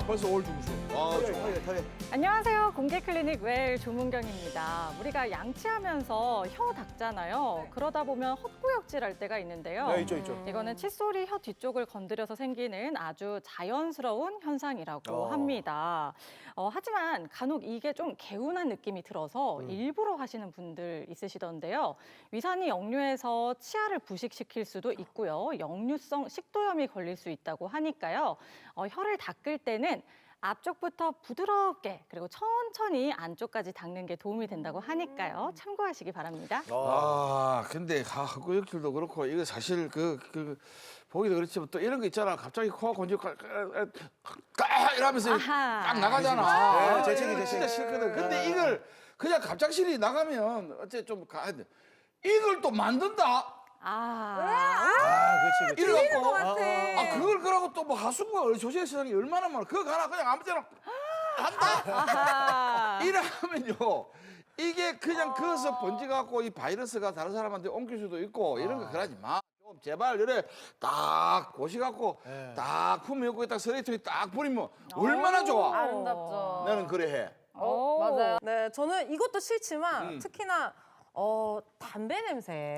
벌써 올 중수. 아, 좋아. 안녕하세요. 공개 클리닉 웰 조문경입니다. 우리가 양치하면서 혀 닦잖아요. 그러다 보면 헛구역질 할 때가 있는데요. 네, 있죠. 이거는 칫솔이 혀 뒤쪽을 건드려서 생기는 아주 자연스러운 현상이라고 어. 합니다. 하지만 간혹 이게 좀 개운한 느낌이 들어서 일부러 하시는 분들 있으시던데요. 위산이 역류해서 치아를 부식시킬 수도 있고요. 역류성 식도염이 걸릴 수 있다고 하니까요. 혀를 닦을 때는 앞쪽부터 부드럽게 그리고 천천히 안쪽까지 닦는 게 도움이 된다고 하니까요. 참고하시기 바랍니다. 아, 근데 헛구역질도 그렇고 이거 사실 보기도 그렇지만 또 이런 거 있잖아. 갑자기 코가 건조 이러면서 아하. 딱 나가잖아. 네, 재채기, 이거 진짜 재채기. 싫거든. 근데 이걸 그냥 갑작스레 나가면 어째 좀 가야 돼. 이걸 또 만든다. 그렇지. 이래갖고 것 같아. 그걸 그러고 또 뭐 하수구가 조제 세상에 얼마나 많아. 그거 가나 그냥 아무 데나 한다. 아하. 이러면요. 이게 그냥 거기서 번지갖고 이 바이러스가 다른 사람한테 옮길 수도 있고 이런 거 그러지 마. 좀 제발 이래 딱 고시갖고 딱 품에 딱 쓰레기통에 딱 버리면 얼마나 좋아. 아름답죠. 나는 그래 해. 맞아요. 네, 저는 이것도 싫지만 특히나 담배 냄새.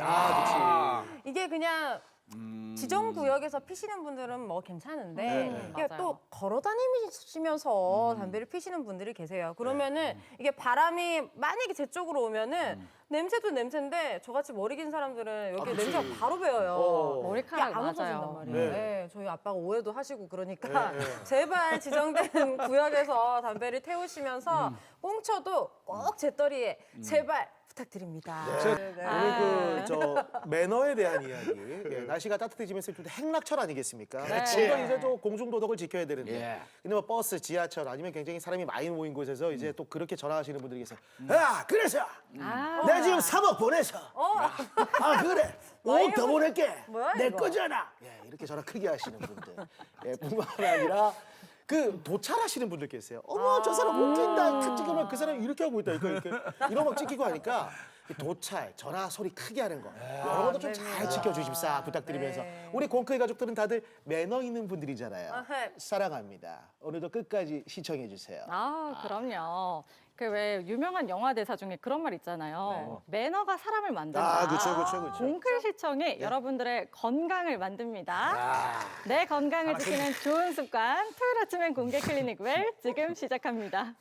이게 그냥 지정 구역에서 피시는 분들은 뭐 괜찮은데 이게 맞아요. 또 걸어 다니시면서 담배를 피시는 분들이 계세요. 그러면은 이게 바람이 만약에 제 쪽으로 오면은 냄새도 냄새인데 저같이 머리 긴 사람들은 여기 냄새가 바로 배어요. 머리카락 이게 안 없어진단 맞아요. 말이에요. 네, 저희 아빠가 오해도 하시고 그러니까 제발 지정된 구역에서 담배를 태우시면서 꽁쳐도 꼭 재떨이에 제발 부탁드립니다. 오늘 저 매너에 대한 이야기. 예, 날씨가 따뜻해지면서 좀 행락철 아니겠습니까? 우리가 이제 또 공중도덕을 지켜야 되는데. 예. 근데 뭐 버스, 지하철 아니면 굉장히 사람이 많이 모인 곳에서 이제 또 그렇게 전화하시는 분들이 계세요. 야, 그래서 내 지금 3억 보내서. 그래. 5억 더 보낼게. 뭐야, 내 이거? 거잖아. 예, 이렇게 전화 크게 하시는 분들. 예, 뿐만 아니라 도찰하시는 분들 계세요. 어머, 저 사람 웃긴다. 탁 찍으면 그 사람이 이렇게 하고 있다. 이렇게 이런 거 찍히고 하니까 이 도찰, 전화 소리 크게 하는 거. 이런 것도 좀 잘 지켜주십사 부탁드리면서 우리 공크의 가족들은 다들 매너 있는 분들이잖아요. 네. 사랑합니다. 오늘도 끝까지 시청해 주세요. 그럼요. 그 왜 유명한 영화 대사 중에 그런 말 있잖아요. 매너가 사람을 만든다. 그렇죠. 공클 시청이 여러분들의 건강을 만듭니다. 내 건강을 지키는 좋은 습관 토요일 아침엔 공개 클리닉 웰 지금 시작합니다.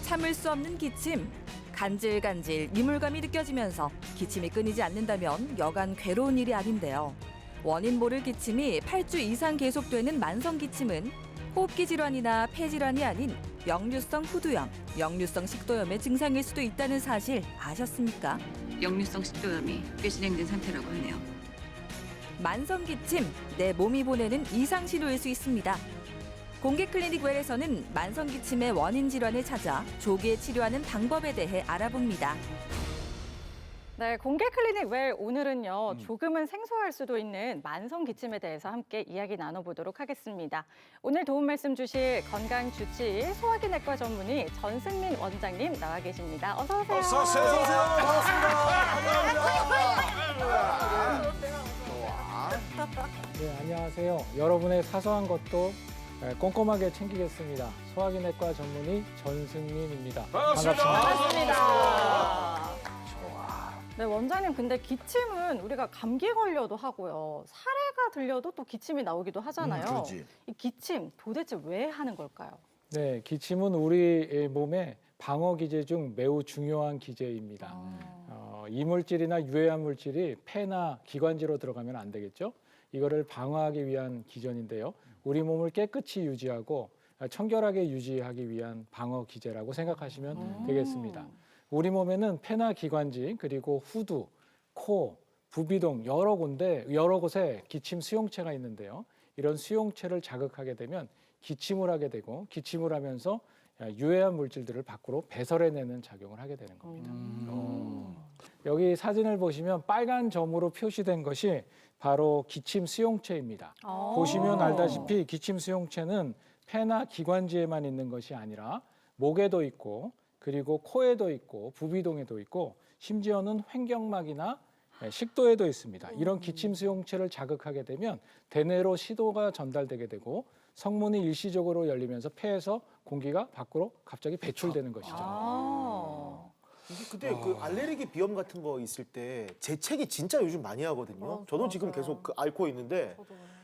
참을 수 없는 기침, 간질간질 이물감이 느껴지면서 기침이 끊이지 않는다면 여간 괴로운 일이 아닌데요. 원인 모를 기침이 8주 이상 계속되는 만성 기침은 호흡기 질환이나 폐 질환이 아닌 역류성 후두염, 역류성 식도염의 증상일 수도 있다는 사실 아셨습니까? 역류성 식도염이 꽤 진행된 상태라고 하네요. 만성 기침, 내 몸이 보내는 이상 신호일 수 있습니다. 공개 클리닉 웰에서는 만성 기침의 원인 질환을 찾아 조기에 치료하는 방법에 대해 알아봅니다. 네, 공개 클리닉 웰 오늘은요. 조금은 생소할 수도 있는 만성 기침에 대해서 함께 이야기 나눠보도록 하겠습니다. 오늘 도움 말씀 주실 건강주치의 소화기내과 전문의 전승민 원장님 나와 계십니다. 어서 오세요. 어서 오세요. 네, 안녕하세요. 여러분의 사소한 것도 꼼꼼하게 챙기겠습니다. 소화기내과 전문의 전승민입니다. 반갑습니다. 네, 원장님, 근데 기침은 우리가 감기 걸려도 하고요. 사례가 들려도 또 기침이 나오기도 하잖아요. 그렇지. 이 기침 도대체 왜 하는 걸까요? 네, 기침은 우리 몸의 방어 기제 중 매우 중요한 기제입니다. 이물질이나 유해한 물질이 폐나 기관지로 들어가면 안 되겠죠? 이거를 방어하기 위한 기전인데요. 우리 몸을 깨끗이 유지하고 청결하게 유지하기 위한 방어 기제라고 생각하시면 되겠습니다. 우리 몸에는 폐나 기관지 그리고 후두, 코, 부비동 여러 곳에 기침 수용체가 있는데요. 이런 수용체를 자극하게 되면 기침을 하게 되고 기침을 하면서 유해한 물질들을 밖으로 배설해내는 작용을 하게 되는 겁니다. 여기 사진을 보시면 빨간 점으로 표시된 것이 바로 기침 수용체입니다. 보시면 알다시피 기침 수용체는 폐나 기관지에만 있는 것이 아니라 목에도 있고 그리고 코에도 있고 부비동에도 있고 심지어는 횡격막이나 식도에도 있습니다. 이런 기침 수용체를 자극하게 되면 대뇌로 시도가 전달되게 되고 성문이 일시적으로 열리면서 폐에서 공기가 밖으로 갑자기 배출되는 것이죠. 이게 근데 그 알레르기 비염 같은 거 있을 때 재채기 진짜 요즘 많이 하거든요. 저도 지금 계속 그 앓고 있는데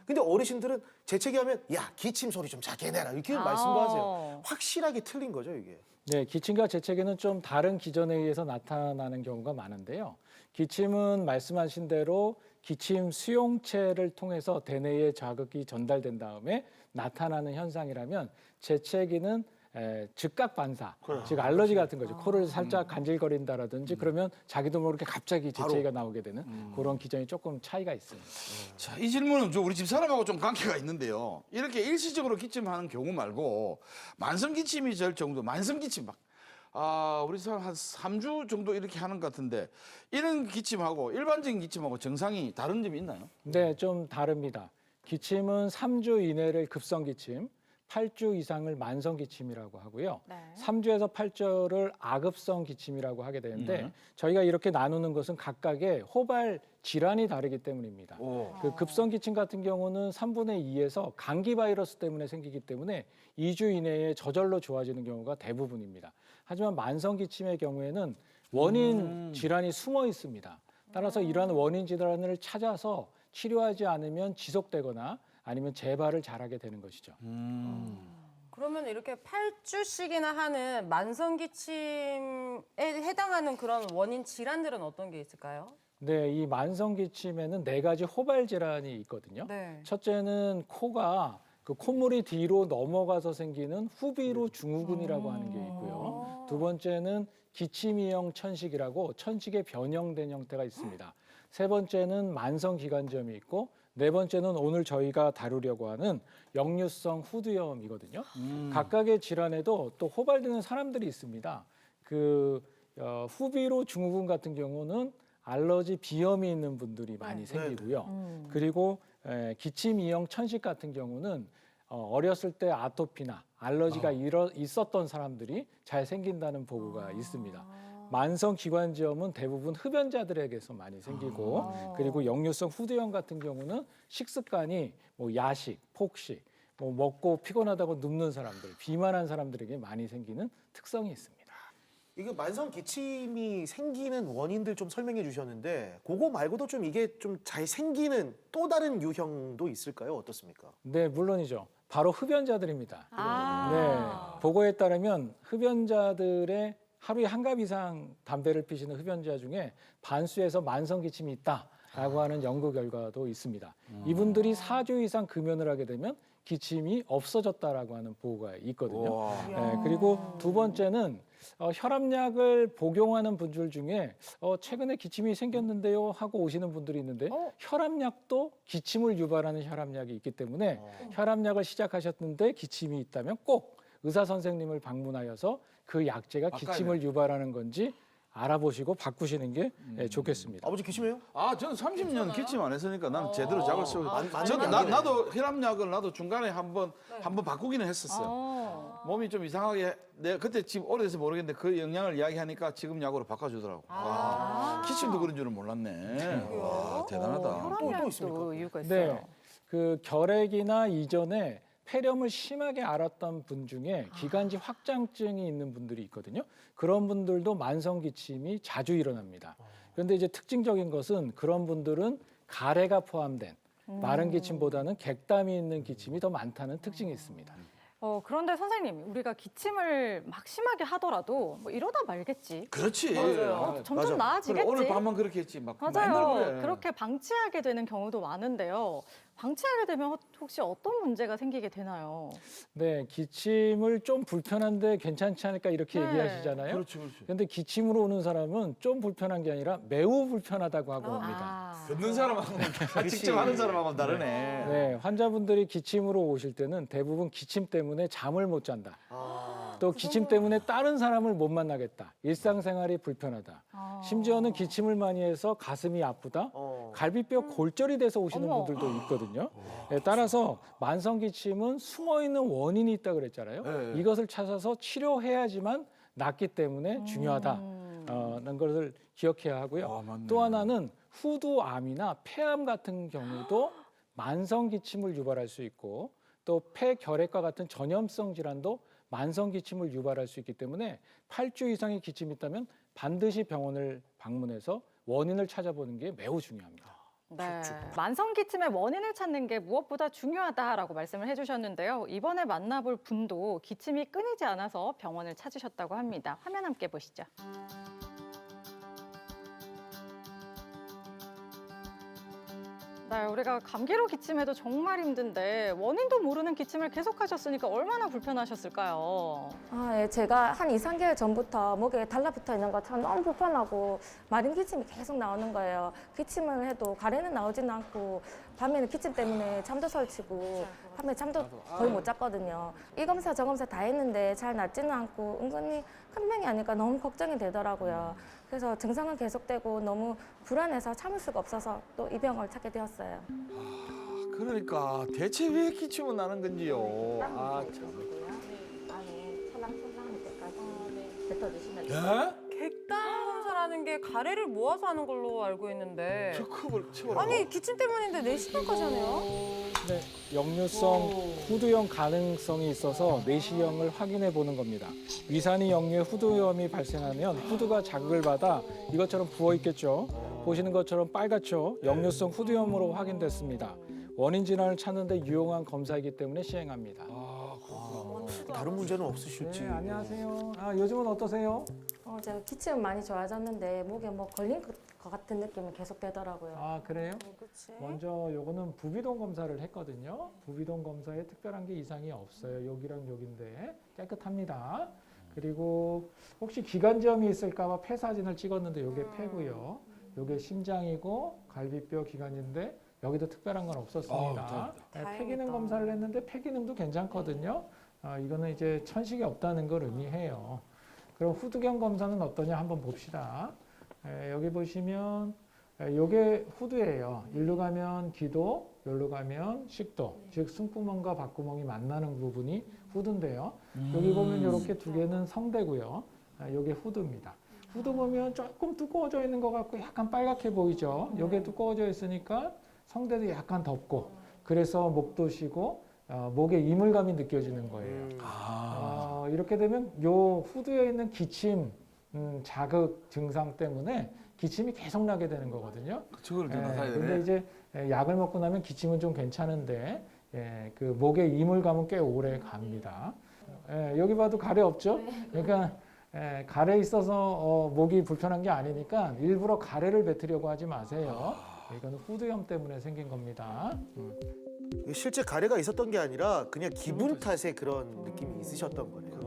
근데 어르신들은 재채기 하면 야 기침 소리 좀 작게 내라 이렇게 말씀도 하세요. 확실하게 틀린 거죠 이게. 네, 기침과 재채기는 좀 다른 기전에 의해서 나타나는 경우가 많은데요. 기침은 말씀하신 대로 기침 수용체를 통해서 대뇌에 자극이 전달된 다음에 나타나는 현상이라면 재채기는 즉각 반사, 즉 알러지 같은 거죠. 코를 살짝 간질거린다라든지 그러면 자기도 모르게 갑자기 재채기가 나오게 되는 그런 기전이 조금 차이가 있습니다. 자, 이 질문은 저 우리 집 사람하고 좀 관계가 있는데요. 이렇게 일시적으로 기침하는 경우 말고 만성 기침이 될 정도, 만성 기침 막 우리 사람 한 3주 정도 이렇게 하는 것 같은데 이런 기침하고 일반적인 기침하고 증상이 다른 점이 있나요? 네, 좀 다릅니다. 기침은 3주 이내를 급성 기침, 8주 이상을 만성 기침이라고 하고요. 네. 3주에서 8주를 아급성 기침이라고 하게 되는데 저희가 이렇게 나누는 것은 각각의 호발 질환이 다르기 때문입니다. 그 급성 기침 같은 경우는 3분의 2에서 감기 바이러스 때문에 생기기 때문에 2주 이내에 저절로 좋아지는 경우가 대부분입니다. 하지만 만성 기침의 경우에는 원인 질환이 숨어 있습니다. 따라서 이러한 원인 질환을 찾아서 치료하지 않으면 지속되거나 아니면 재발을 잘하게 되는 것이죠. 그러면 이렇게 8주씩이나 하는 만성 기침에 해당하는 그런 원인 질환들은 어떤 게 있을까요? 네, 이 만성 기침에는 4가지 호발 질환이 있거든요. 네. 첫째는 코가 그 콧물이 뒤로 넘어가서 생기는 후비루 증후군이라고 하는 게 있고요. 두 번째는 기침이형 천식이라고 천식의 변형된 형태가 있습니다. 세 번째는 만성 기관지염이 있고 네 번째는 오늘 저희가 다루려고 하는 역류성 후두염이거든요. 각각의 질환에도 또 호발되는 사람들이 있습니다. 후비루 증후군 같은 경우는 알러지 비염이 있는 분들이 많이 생기고요. 그리고 기침 이형 천식 같은 경우는 어렸을 때 아토피나 알러지가 있었던 사람들이 잘 생긴다는 보고가 있습니다. 만성 기관지염은 대부분 흡연자들에게서 많이 생기고 그리고 역류성 후두염 같은 경우는 식습관이 뭐 야식, 폭식, 뭐 먹고 피곤하다고 눕는 사람들, 비만한 사람들에게 많이 생기는 특성이 있습니다. 이게 만성 기침이 생기는 원인들 좀 설명해 주셨는데 그거 말고도 좀 이게 좀 잘 생기는 또 다른 유형도 있을까요? 어떻습니까? 네, 물론이죠. 바로 흡연자들입니다. 네, 보고에 따르면 흡연자들의 하루에 한 갑 이상 담배를 피시는 흡연자 중에 반수에서 만성 기침이 있다라고 하는 연구 결과도 있습니다. 이분들이 4주 이상 금연을 하게 되면 기침이 없어졌다라고 하는 보고가 있거든요. 네, 그리고 두 번째는 혈압약을 복용하는 분들 중에 최근에 기침이 생겼는데요 하고 오시는 분들이 있는데 혈압약도 기침을 유발하는 혈압약이 있기 때문에 혈압약을 시작하셨는데 기침이 있다면 꼭 의사 선생님을 방문하여서 그 약제가 기침을 유발하는 건지 알아보시고 바꾸시는 게 좋겠습니다. 아버지 기침해요? 저는 30년 기침 안 했으니까 나는 제대로 약을 쓰고 많이 나도 혈압약을 나도 중간에 한번 바꾸기는 했었어요. 몸이 좀 이상하게 내가 그때 지금 오래돼서 모르겠는데 그 영향을 이야기하니까 지금 약으로 바꿔주더라고. 기침도 그런 줄은 몰랐네. 와, 대단하다. 또 있습니까? 혈압약도 이유가 있어요. 네, 그 결핵이나 이전에 폐렴을 심하게 앓았던 분 중에 기관지 확장증이 있는 분들이 있거든요. 그런 분들도 만성 기침이 자주 일어납니다. 그런데 이제 특징적인 것은 그런 분들은 가래가 포함된 마른 기침보다는 객담이 있는 기침이 더 많다는 특징이 있습니다. 그런데 선생님, 우리가 기침을 막 심하게 하더라도 뭐 이러다 말겠지. 그렇지. 점점 맞아. 나아지겠지. 그래, 오늘 밤만 그렇게 했지. 막 맞아요. 맨날 그래. 그렇게 방치하게 되는 경우도 많은데요. 방치하게 되면 혹시 어떤 문제가 생기게 되나요? 네, 기침을 좀 불편한데 괜찮지 않을까 이렇게 네. 얘기하시잖아요. 그렇지. 그런데 기침으로 오는 사람은 좀 불편한 게 아니라 매우 불편하다고 하고 합니다. 듣는 사람하고 직접 하는 사람하고는 다르네. 네, 환자분들이 기침으로 오실 때는 대부분 기침 때문에 잠을 못 잔다. 또 기침 때문에 다른 사람을 못 만나겠다. 일상생활이 불편하다. 심지어는 기침을 많이 해서 가슴이 아프다. 갈비뼈 골절이 돼서 오시는 어머. 분들도 있거든요. 네, 따라서 만성 기침은 숨어 있는 원인이 있다 그랬잖아요. 네. 이것을 찾아서 치료해야지만 낫기 때문에 중요하다는 것을 기억해야 하고요. 맞네. 또 하나는 후두암이나 폐암 같은 경우도 만성 기침을 유발할 수 있고 또 폐결핵과 같은 전염성 질환도 만성 기침을 유발할 수 있기 때문에 8주 이상의 기침이 있다면 반드시 병원을 방문해서 원인을 찾아보는 게 매우 중요합니다. 네. 만성 기침의 원인을 찾는 게 무엇보다 중요하다라고 말씀을 해주셨는데요. 이번에 만나볼 분도 기침이 끊이지 않아서 병원을 찾으셨다고 합니다. 화면 함께 보시죠. 네, 우리가 감기로 기침해도 정말 힘든데 원인도 모르는 기침을 계속하셨으니까 얼마나 불편하셨을까요? 예, 제가 한 2, 3개월 전부터 목에 달라붙어 있는 것처럼 너무 불편하고 마른 기침이 계속 나오는 거예요. 기침을 해도 가래는 나오지는 않고 밤에는 기침 때문에 잠도 설치고 밤에 잠도 거의 못 잤거든요. 이 검사 저 검사 다 했는데 잘 낫지는 않고 은근히 큰 병이 아니까 너무 걱정이 되더라고요. 그래서 증상은 계속되고 너무 불안해서 참을 수가 없어서 또 이 병을 찾게 되었어요. 그러니까 대체 왜 기침은 나는 건지요. 아 참. 안에 찰랑찰랑할 때까지 뱉어주시면 예? 객단 검사라는 게 가래를 모아서 하는 걸로 알고 있는데 저 컵을 치워라. 아니 기침 때문인데 내시경까지 하네요? 네, 역류성 후두염 가능성이 있어서 내시경을 확인해 보는 겁니다. 위산이 역류에 후두염이 발생하면 후두가 자극을 받아 이것처럼 부어 있겠죠. 보시는 것처럼 빨갛죠. 역류성 후두염으로 확인됐습니다. 원인 질환을 찾는 데 유용한 검사이기 때문에 시행합니다. 다른 문제는 없으실지. 네, 안녕하세요. 요즘은 어떠세요? 제가 기침은 많이 좋아졌는데 목에 뭐 걸린 것 같은 느낌이 계속 되더라고요. 그래요? 그치? 먼저 요거는 부비동 검사를 했거든요. 부비동 검사에 특별한 게 이상이 없어요. 여기랑 여기인데 깨끗합니다. 그리고 혹시 기관지염이 있을까 봐 폐 사진을 찍었는데 요게 폐고요. 요게 심장이고 갈비뼈 기관인데 여기도 특별한 건 없었습니다. 네, 폐 기능 검사를 했는데 폐 기능도 괜찮거든요. 이거는 이제 천식이 없다는 걸 의미해요. 그럼 후두경 검사는 어떠냐 한번 봅시다. 여기 보시면 요게 후두예요. 일로 가면 기도, 여기로 가면 식도, 즉 숨구멍과 박구멍이 만나는 부분이 후두인데요. 여기 보면 이렇게 두 개는 성대고요. 요게 후두입니다. 후두 보면 조금 두꺼워져 있는 것 같고 약간 빨갛게 보이죠. 요게 두꺼워져 있으니까 성대도 약간 덥고 그래서 목도 쉬고 목에 이물감이 느껴지는 거예요. 이렇게 되면 요 후두에 있는 기침 자극 증상 때문에 기침이 계속 나게 되는 거거든요. 저걸 좀 나타내야 근데 되네. 이제 약을 먹고 나면 기침은 좀 괜찮은데 그 목에 이물감은 꽤 오래 갑니다. 여기 봐도 가래 없죠? 그러니까 가래 있어서 목이 불편한 게 아니니까 일부러 가래를 뱉으려고 하지 마세요. 이거는 후두염 때문에 생긴 겁니다. 실제 가래가 있었던 게 아니라 그냥 기분 탓에 그런 느낌이 있으셨던 거네요.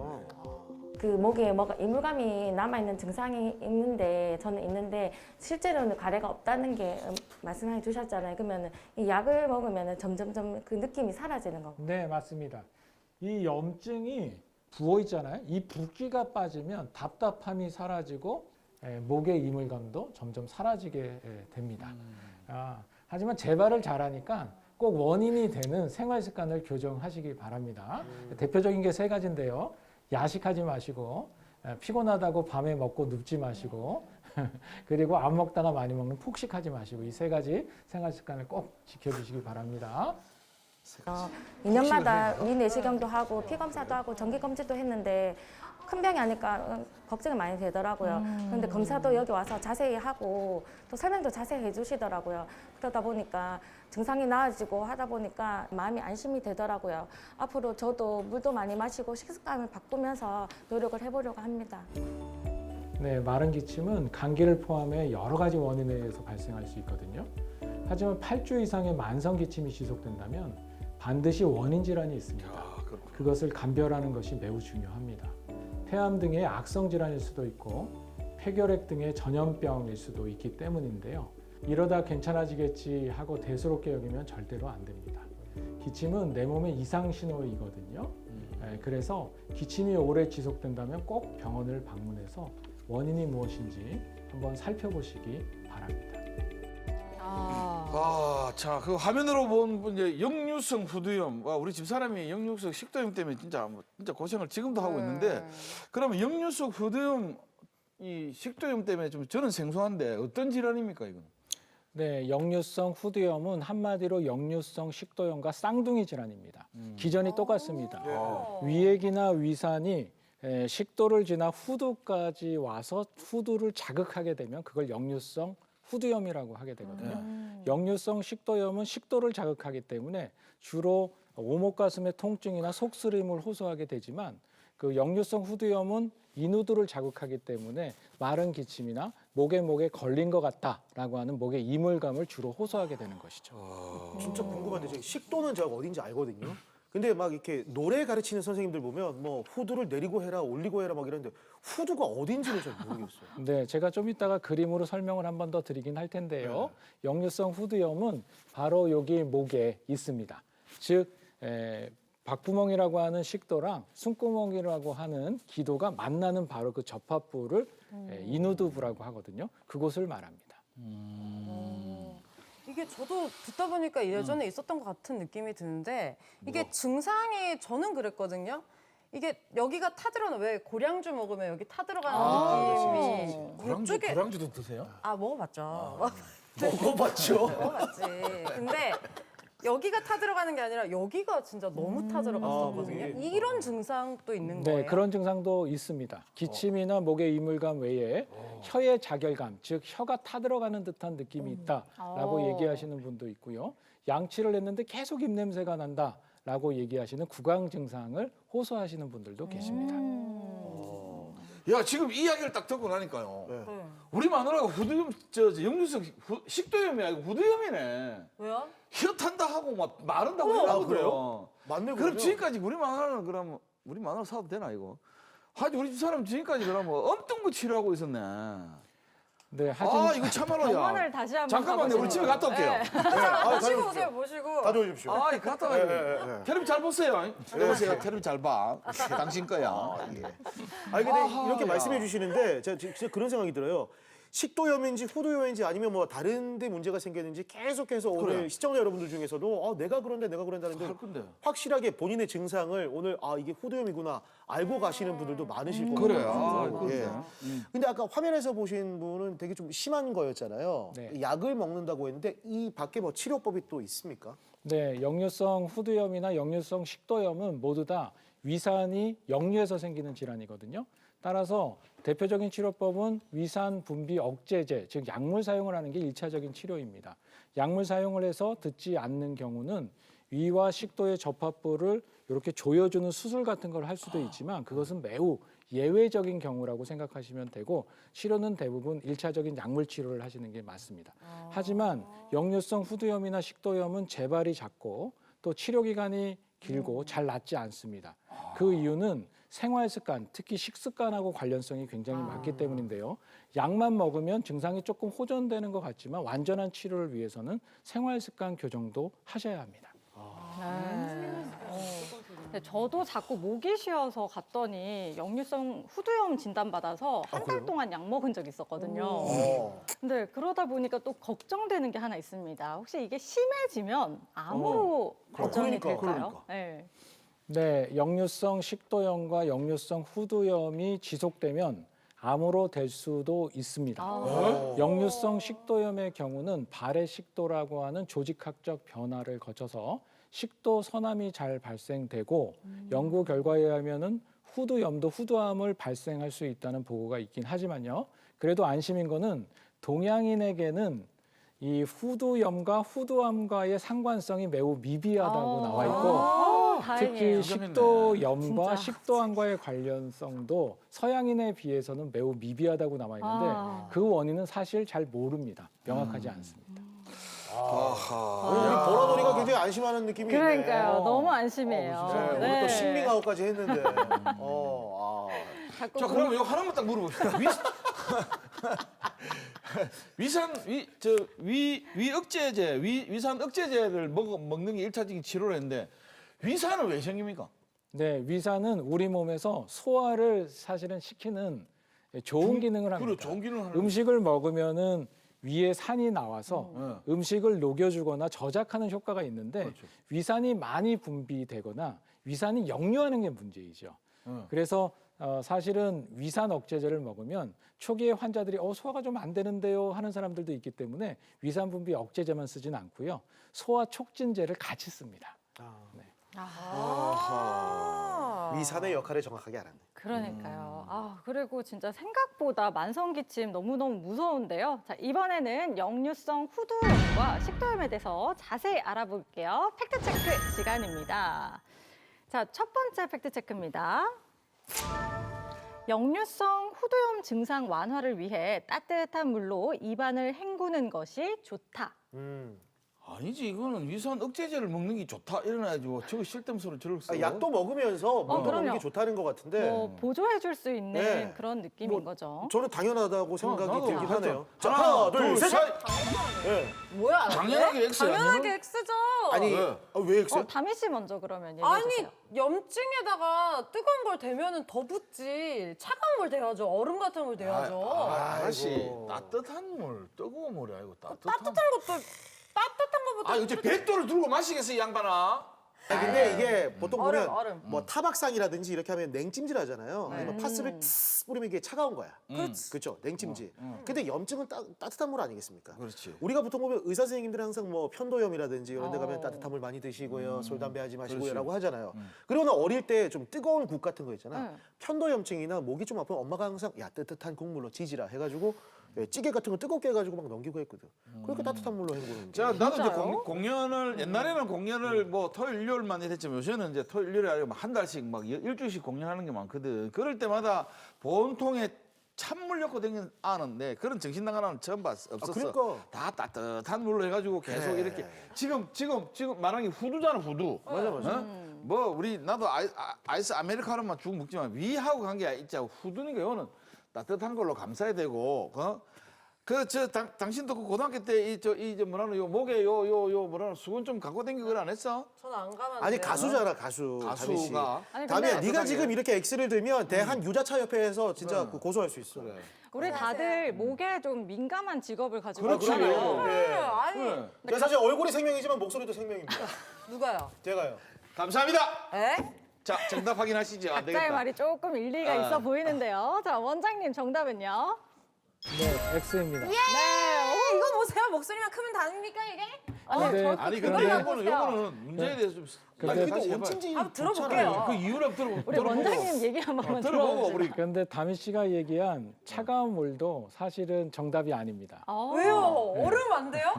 그 목에 뭐가 이물감이 남아있는 증상이 있는데 저는 있는데 실제로는 가래가 없다는 게 말씀해 주셨잖아요. 그러면 이 약을 먹으면 점점점 그 느낌이 사라지는 거고. 네, 맞습니다. 이 염증이 부어 있잖아요. 이 붓기가 빠지면 답답함이 사라지고 목의 이물감도 점점 사라지게 됩니다. 하지만 재발을 잘하니까 꼭 원인이 되는 생활 습관을 교정하시기 바랍니다. 대표적인 게 세 가지인데요. 야식하지 마시고 피곤하다고 밤에 먹고 눕지 마시고 그리고 안 먹다가 많이 먹는 폭식하지 마시고 이 세 가지 생활 습관을 꼭 지켜주시기 바랍니다. 2년마다 위내시경도 하고 피검사도 하고 정기검진도 했는데 큰 병이 아니까 걱정이 많이 되더라고요. 그런데 검사도 여기 와서 자세히 하고 또 설명도 자세히 해주시더라고요. 그러다 보니까 증상이 나아지고 하다 보니까 마음이 안심이 되더라고요. 앞으로 저도 물도 많이 마시고 식습관을 바꾸면서 노력을 해보려고 합니다. 네, 마른 기침은 감기를 포함해 여러 가지 원인에 의해서 발생할 수 있거든요. 하지만 8주 이상의 만성 기침이 지속된다면 반드시 원인 질환이 있습니다. 그것을 감별하는 것이 매우 중요합니다. 폐암 등의 악성 질환일 수도 있고 폐결핵 등의 전염병일 수도 있기 때문인데요. 이러다 괜찮아지겠지 하고 대수롭게 여기면 절대로 안 됩니다. 기침은 내 몸의 이상 신호이거든요. 그래서 기침이 오래 지속된다면 꼭 병원을 방문해서 원인이 무엇인지 한번 살펴보시기 바랍니다. 자, 그 화면으로 본 이제 역류성 후두염. 우리 집사람이 역류성 식도염 때문에 진짜 고생을 지금도 하고 있는데, 그러면 역류성 후두염 이 식도염 때문에 좀 저는 생소한데 어떤 질환입니까 이건? 네, 역류성 후두염은 한마디로 역류성 식도염과 쌍둥이 질환입니다. 기전이 똑같습니다. 위액이나 위산이 식도를 지나 후두까지 와서 후두를 자극하게 되면 그걸 역류성 후두염이라고 하게 되거든요. 역류성 식도염은 식도를 자극하기 때문에 주로 오목가슴의 통증이나 속쓰림을 호소하게 되지만 그 역류성 후두염은 인후두를 자극하기 때문에 마른 기침이나 목에 걸린 것 같다라고 하는 목의 이물감을 주로 호소하게 되는 것이죠. 진짜 궁금한데 저기 식도는 제가 어딘지 알거든요. 근데 막 이렇게 노래 가르치는 선생님들 보면 뭐 후두를 내리고 해라 올리고 해라 막 이러는데 후두가 어딘지를 잘 모르겠어요. 네, 제가 좀 이따가 그림으로 설명을 한 번 더 드리긴 할 텐데요. 역류성 후두염은 바로 여기 목에 있습니다. 즉 박구멍이라고 하는 식도랑 숨구멍이라고 하는 기도가 만나는 바로 그 접합부를 인후두부라고 하거든요. 그곳을 말합니다. 이게 저도 듣다 보니까 예전에 있었던 것 같은 느낌이 드는데 이게 증상이 저는 그랬거든요. 이게 여기가 타들어가 왜 고량주 먹으면 여기 타들어가는 느낌이 이쪽에 고량주도 드세요? 먹어봤죠. 먹어봤죠. 먹어봤지. 근데 여기가 타들어가는 게 아니라 여기가 진짜 너무 타들어갔었거든요. 이런 증상도 있는 네, 거예요. 그런 증상도 있습니다. 기침이나 목의 이물감 외에 혀의 자결감, 즉 혀가 타들어가는 듯한 느낌이 있다라고 얘기하시는 분도 있고요. 양치를 했는데 계속 입냄새가 난다라고 얘기하시는 구강 증상을 호소하시는 분들도 계십니다. 야, 지금 이야기를 딱 듣고 나니까요. 네. 우리 마누라가 후두염, 역류성 식도염이 아니고 후두염이네. 왜요? 혀 탄다 하고 막 마른다고 하더라고요. 그래요? 맞네, 그럼 그러면. 지금까지 우리 마누라는 그러면 우리 마누라 사도 되나 이거? 하여튼 우리 집사람 지금까지 그러면 엄청 거 치료하고 있었네. 네, 하지만 아, 이거 참말로 병원을 야. 다시 한번 잠깐만요, 우리 집에 갔다 올게요. 모시고 오세요, 모시고. 가져오십시오. 아, 갔다 와요. 텔레비 잘 보세요. 여보세요, 텔레비 잘 봐. 당신 거야. 아니 근데 아하, 이렇게 야. 말씀해 주시는데 제가 진짜 그런 생각이 들어요. 식도염인지 후두염인지 아니면 뭐 다른 데 문제가 생겼는지 계속해서 오늘 그래. 시청자 여러분들 중에서도 내가 그런다는데 할 건데. 확실하게 본인의 증상을 오늘 이게 후두염이구나 알고 가시는 분들도 많으실 겁니다. 그래. 아, 예. 그러네. 근데 아까 화면에서 보신 분은 되게 좀 심한 거였잖아요. 네. 약을 먹는다고 했는데 이 밖에 뭐 치료법이 또 있습니까? 네, 역류성 후두염이나 역류성 식도염은 모두 다 위산이 역류해서 생기는 질환이거든요. 따라서 대표적인 치료법은 위산 분비 억제제, 즉 약물 사용을 하는 게 일차적인 치료입니다. 약물 사용을 해서 듣지 않는 경우는 위와 식도의 접합부를 이렇게 조여주는 수술 같은 걸 할 수도 있지만 그것은 매우 예외적인 경우라고 생각하시면 되고 치료는 대부분 일차적인 약물 치료를 하시는 게 맞습니다. 하지만 역류성 후두염이나 식도염은 재발이 잦고 또 치료 기간이 길고 잘 낫지 않습니다. 그 이유는 생활 습관, 특히 식습관하고 관련성이 굉장히 많기 때문인데요. 약만 먹으면 증상이 조금 호전되는 것 같지만 완전한 치료를 위해서는 생활 습관 교정도 하셔야 합니다. 네, 저도 자꾸 목이 쉬어서 갔더니 역류성 후두염 진단받아서 한 달 동안 약 먹은 적이 있었거든요. 근데 그러다 보니까 또 걱정되는 게 하나 있습니다. 혹시 이게 심해지면 암으로 발전이 될까요? 그러니까. 네. 네, 역류성 식도염과 역류성 후두염이 지속되면 암으로 될 수도 있습니다. 역류성 식도염의 경우는 발의 식도라고 하는 조직학적 변화를 거쳐서 식도 선암이 잘 발생되고 연구 결과에 의하면은 후두염도 후두암을 발생할 수 있다는 보고가 있긴 하지만요. 그래도 안심인 거는 동양인에게는 이 후두염과 후두암과의 상관성이 매우 미비하다고 나와 있고 다행이에요. 특히 식도염과 진짜. 식도암과의 관련성도 서양인에 비해서는 매우 미비하다고 나와 있는데 그 원인은 사실 잘 모릅니다. 명확하지 않습니다. 우리 보라돌이가 굉장히 안심하는 느낌이 그러니까요. 있네요. 너무 안심해요. 진짜 오늘 또 신빙아웃까지 했는데. 자꾸 자, 그럼 이거 하나만 딱 물어봅시다. 위 억제제, 위산 억제제를 먹는 게 일차적인 치료를 했는데 위산은 왜 생깁니까? 네, 위산은 우리 몸에서 소화를 사실은 시키는 좋은 기능을 합니다. 그래, 좋은 기능을 하는 음식을 먹으면은 위에 산이 나와서 음식을 녹여주거나 저작하는 효과가 있는데 그렇죠. 위산이 많이 분비되거나 위산이 역류하는 게 문제이죠. 그래서 사실은 위산 억제제를 먹으면 초기에 환자들이 소화가 좀 안 되는데요 하는 사람들도 있기 때문에 위산 분비 억제제만 쓰진 않고요. 소화 촉진제를 같이 씁니다. 네. 위산의 역할을 정확하게 알았네. 그러니까요. 그리고 진짜 생각보다 만성기침 너무너무 무서운데요. 자, 이번에는 역류성 후두염과 식도염에 대해서 자세히 알아볼게요. 팩트체크 시간입니다. 자, 첫 번째 팩트체크입니다. 역류성 후두염 증상 완화를 위해 따뜻한 물로 입안을 헹구는 것이 좋다. 아니지, 이거는 위산 억제제를 먹는 게 좋다 이래가지고 저거 쓸데없는 저를 써. 약도 먹으면서 물 먹는 그럼요. 게 좋다는 것 같은데. 뭐 보조해줄 수 있는 네. 그런 느낌인 뭐, 거죠. 저는 당연하다고 생각이 나도 들긴 하죠. 하네요. 자, 하나, 둘, 셋. 예. 뭐야? 당연하게 X야. 당연하게 X죠. 아니, 왜? 왜 X요? 다미 씨 먼저 그러면 얘기해 아니 주세요. 염증에다가 뜨거운 걸 대면은 더 붓지. 차가운 걸 대야죠. 얼음 같은 걸 대야죠. 아저씨 아이고. 따뜻한 물, 뜨거운 물이 아니고 따뜻한 것도 따뜻한 것보다 어째 100도를 들고 마시겠어 이 양반아? 근데 이게 보통 얼음, 보면 얼음. 뭐 타박상이라든지 이렇게 하면 냉찜질 하잖아요. 아니면 파스를 탁 뿌리면 이게 차가운 거야. 그렇죠. 냉찜질. 근데 염증은 따뜻한 물 아니겠습니까? 그렇지. 우리가 보통 보면 의사 선생님들이 항상 뭐 편도염이라든지 이런 데 가면 따뜻한 물 많이 드시고요. 술 담배 하지 마시고요라고 하잖아요. 그러나 어릴 때 좀 뜨거운 국 같은 거 있잖아. 편도염증이나 목이 좀 아프면 엄마가 항상 야 뜨뜻한 국물로 지지라 해가지고 찌개 같은 거 뜨겁게 해가지고 막 넘기고 했거든. 그러니까 따뜻한 물로 헹구는 자, 나도 이제 진짜요? 공연을 옛날에는 공연을 뭐 토요일 일요일만 했지만 요새는 이제 토요일 일요일이 아니고 한 달씩 막 일주일씩 공연하는 게 많거든. 그럴 때마다 본통에 찬물 넣고 댕기는 아는데 그런 정신 나간 아는 처음 없었어. 그러니까. 다 따뜻한 물로 해가지고 계속 그래. 이렇게 지금 말하는 게 후두잖아 후두. 맞아, 맞아. 뭐 우리 나도 아이스 아메리카노만 쭉 먹지만 위하고 관계가 있자 후두니까 이거는 따뜻한 걸로 감싸야 되고. 당신도 그 고등학교 때 이 뭐라는 요 목에 요 뭐라는 수건 좀 갖고 다니고 그걸 안 했어? 저는 안 가봤는데. 아니 가수잖아 가수. 다미 씨. 가수가. 아니, 다미야, 근데 네가 지금 이렇게 X를 들면 대한 유자차 협회에서 진짜 그 고소할 수 있어. 그래. 우리 다들 목에 좀 민감한 직업을 가지고 그렇지. 있잖아요. 네. 아니 그래. 제가 사실 얼굴이 생명이지만 목소리도 생명입니다. 누가요? 제가요. 감사합니다. 에? 자, 정답 확인하시죠. 안 각자의 되겠다. 말이 조금 일리가 있어 보이는데요. 자, 원장님 정답은요? 네, X입니다. 네. 이거 보세요. 목소리만 크면 다닙니까 이게? 근데 아니 근데 그런데- 요거는 문제에 대해서 좀 근데 다시 해봐요. 원침지 한번 들어볼게요. 그 이유를 들어보고 우리 원장님 얘기 한 번만 들어보고 들어보세요. 우리 그런데 다미 씨가 얘기한 차가운 물도 사실은 정답이 아닙니다. 왜요? 얼음 안 돼요?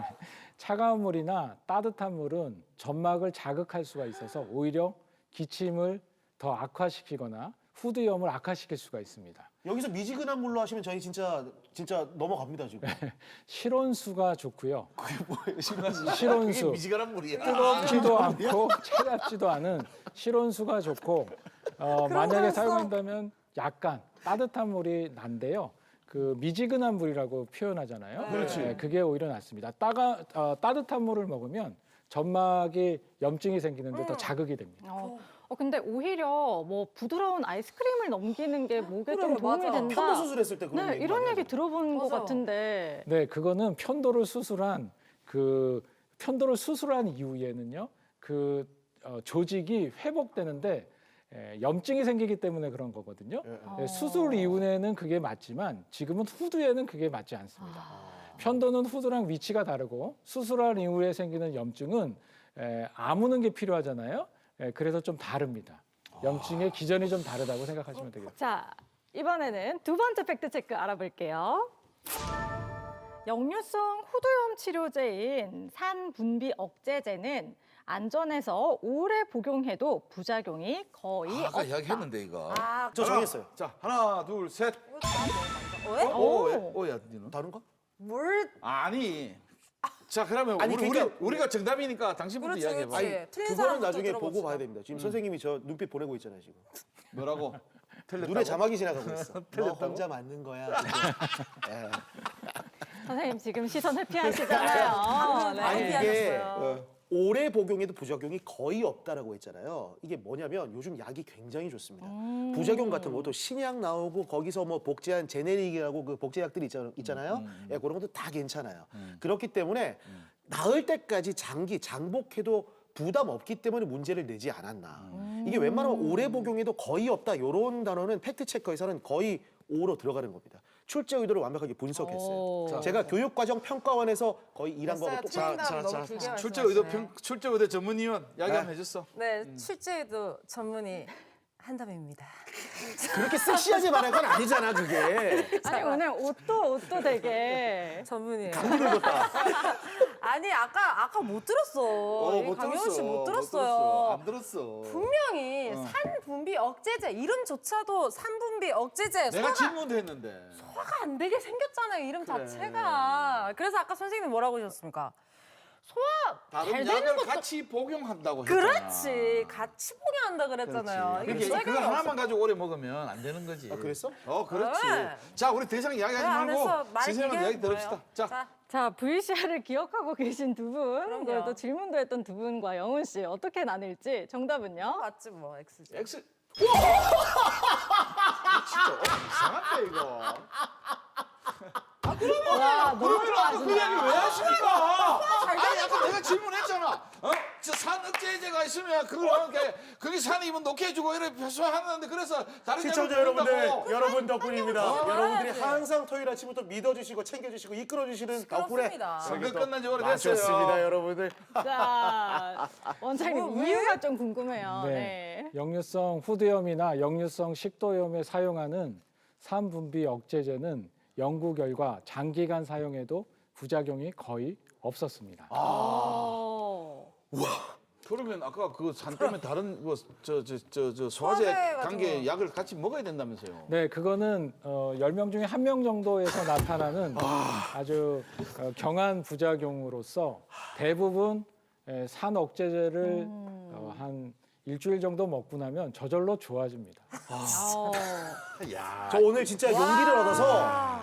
차가운 물이나 따뜻한 물은 점막을 자극할 수가 있어서 오히려 기침을 더 악화시키거나 후두염을 악화시킬 수가 있습니다. 여기서 미지근한 물로 하시면 저희 진짜 넘어갑니다 지금. 실온수가 좋고요. 그게 실온수. 미지근한 물이야. 뜨겁지도 않고 차갑지도 않은 실온수가 좋고 만약에 거였어. 사용한다면 약간 따뜻한 물이 난데요. 그 미지근한 물이라고 표현하잖아요. 그렇지. 그게 오히려 낫습니다. 따뜻한 물을 먹으면 점막에 염증이 생기는데 더 자극이 됩니다. 근데 오히려 뭐 부드러운 아이스크림을 넘기는 게 목에 그래, 좀 도움이 맞아. 된다. 편도 수술했을 때 그런 네, 얘기 이런 많이 얘기 하죠. 들어본 것 맞아. 같은데. 네, 그거는 편도를 수술한 이후에는요, 그 조직이 회복되는데 염증이 생기기 때문에 그런 거거든요. 수술 이후에는 그게 맞지만 지금은 후두에는 그게 맞지 않습니다. 편도는 후두랑 위치가 다르고 수술한 이후에 생기는 염증은 아무는 게 필요하잖아요. 그래서 좀 다릅니다. 염증의 기전이 좀 다르다고 생각하시면 되겠습니다. 자, 이번에는 두 번째 팩트 체크 알아볼게요. 역류성 후두염 치료제인 산분비 억제제는 안전해서 오래 복용해도 부작용이 거의 아까 없다. 이야기했는데 이거. 저 정했어요. 자, 하나, 둘, 셋. 왜? 오야, 니는? 다른가? 뭘? 아니. 자, 그러면 아니, 그러니까- 우리가 정답이니까 당신부터 그렇지, 이야기해봐. 그렇지. 아니, 틀린 그거는 사람부터 나중에 들어봅시다. 보고 봐야 됩니다. 지금 선생님이 저 눈빛 보내고 있잖아요 지금. 뭐라고? 틀렸다고? 눈에 자막이 지나가고 있어. 너 틀렸다고? 혼자 맞는 거야. 선생님 지금 시선 회피하시잖아요. 네. 아니 이게 피하셨어요. 오래 복용해도 부작용이 거의 없다라고 했잖아요. 이게 뭐냐면 요즘 약이 굉장히 좋습니다. 부작용 같은 것도 신약 나오고 거기서 뭐 복제한 제네릭이라고 그 복제약들이 있잖아요. 그런 것도 다 괜찮아요. 그렇기 때문에 나을 때까지 장복해도 부담 없기 때문에 문제를 내지 않았나. 이게 웬만하면 오래 복용해도 거의 없다. 이런 단어는 팩트 체크에서는 거의 O로 들어가는 겁니다. 출제 의도를 완벽하게 분석했어요. 오. 제가 교육과정 평가원에서 거의 일한 거하고 됐어요. 똑같이. 너무 길게 출제 의도 말씀하시네. 출제 의도 전문위원 이야기 한번 해줬어. 네, 출제도 전문의 한담입니다. 그렇게 섹시하게 말한 건 아니잖아, 그게. 아니 오늘 옷도 되게 전문의. 늙었다. 아니 아까 못 들었어. 이 강효은 씨 못 들었어요. 안 들었어. 분명히 산분비 억제제 이름조차도 산분비 억제제 내가 소화가 질문도 했는데. 안 되게 생겼잖아요 이름 자체가. 그래서 아까 선생님 뭐라고 하셨습니까? 소화 다른 잘 되는 약을 것도 같이 복용한다고 했잖아. 그렇지 같이 복용한다 그랬잖아요. 이게 그러니까 제가 그거 하나만 가지고 오래 먹으면 안 되는 거지. 아, 그랬어? 그렇지. 네. 자, 우리 더 이상 이야기하지 안에서 말고 말 선생님 이야기 얘기하는 들읍시다. 거예요. 자, 자, VCR을 기억하고 계신 두 분, 그럼요. 그리고 또 질문도 했던 두 분과 영훈 씨 어떻게 나눌지 정답은요? 맞지 뭐 X지. X. 진짜 이상한데 이거. 와, 너무 그러면 아까 그 좋아하신다. 얘기 왜 하십니까? 아니 아까 내가 질문했잖아. 저 산 억제제가 있으면 그게 산이 입은 녹게 해주고 이렇게 표시하는데 그래서 다른 시청자 약을 여러분들, 먹는다고. 여러분 덕분입니다. 아, 여러분들이 네. 항상 토요일 아침부터 믿어주시고 챙겨주시고 이끌어주시는 덕분에 그렇습니다. 선거 끝난 지 오래됐어요. 마쳤습니다, 여러분들. 자, 원장님 왜? 이유가 좀 궁금해요. 네. 네. 역류성 후두염이나 역류성 식도염에 사용하는 산분비 억제제는 연구 결과 장기간 사용해도 부작용이 거의 없었습니다. 어. 그러면 아까 그 산 때문에 다른 소화제 소화제 같은 관계 거. 약을 같이 먹어야 된다면서요? 네, 그거는 10명 중에 1명 정도에서 나타나는 아주 경한 부작용으로서 대부분 산 억제제를 한 일주일 정도 먹고 나면 저절로 좋아집니다. 어. 야, 저 오늘 진짜 용기를 얻어서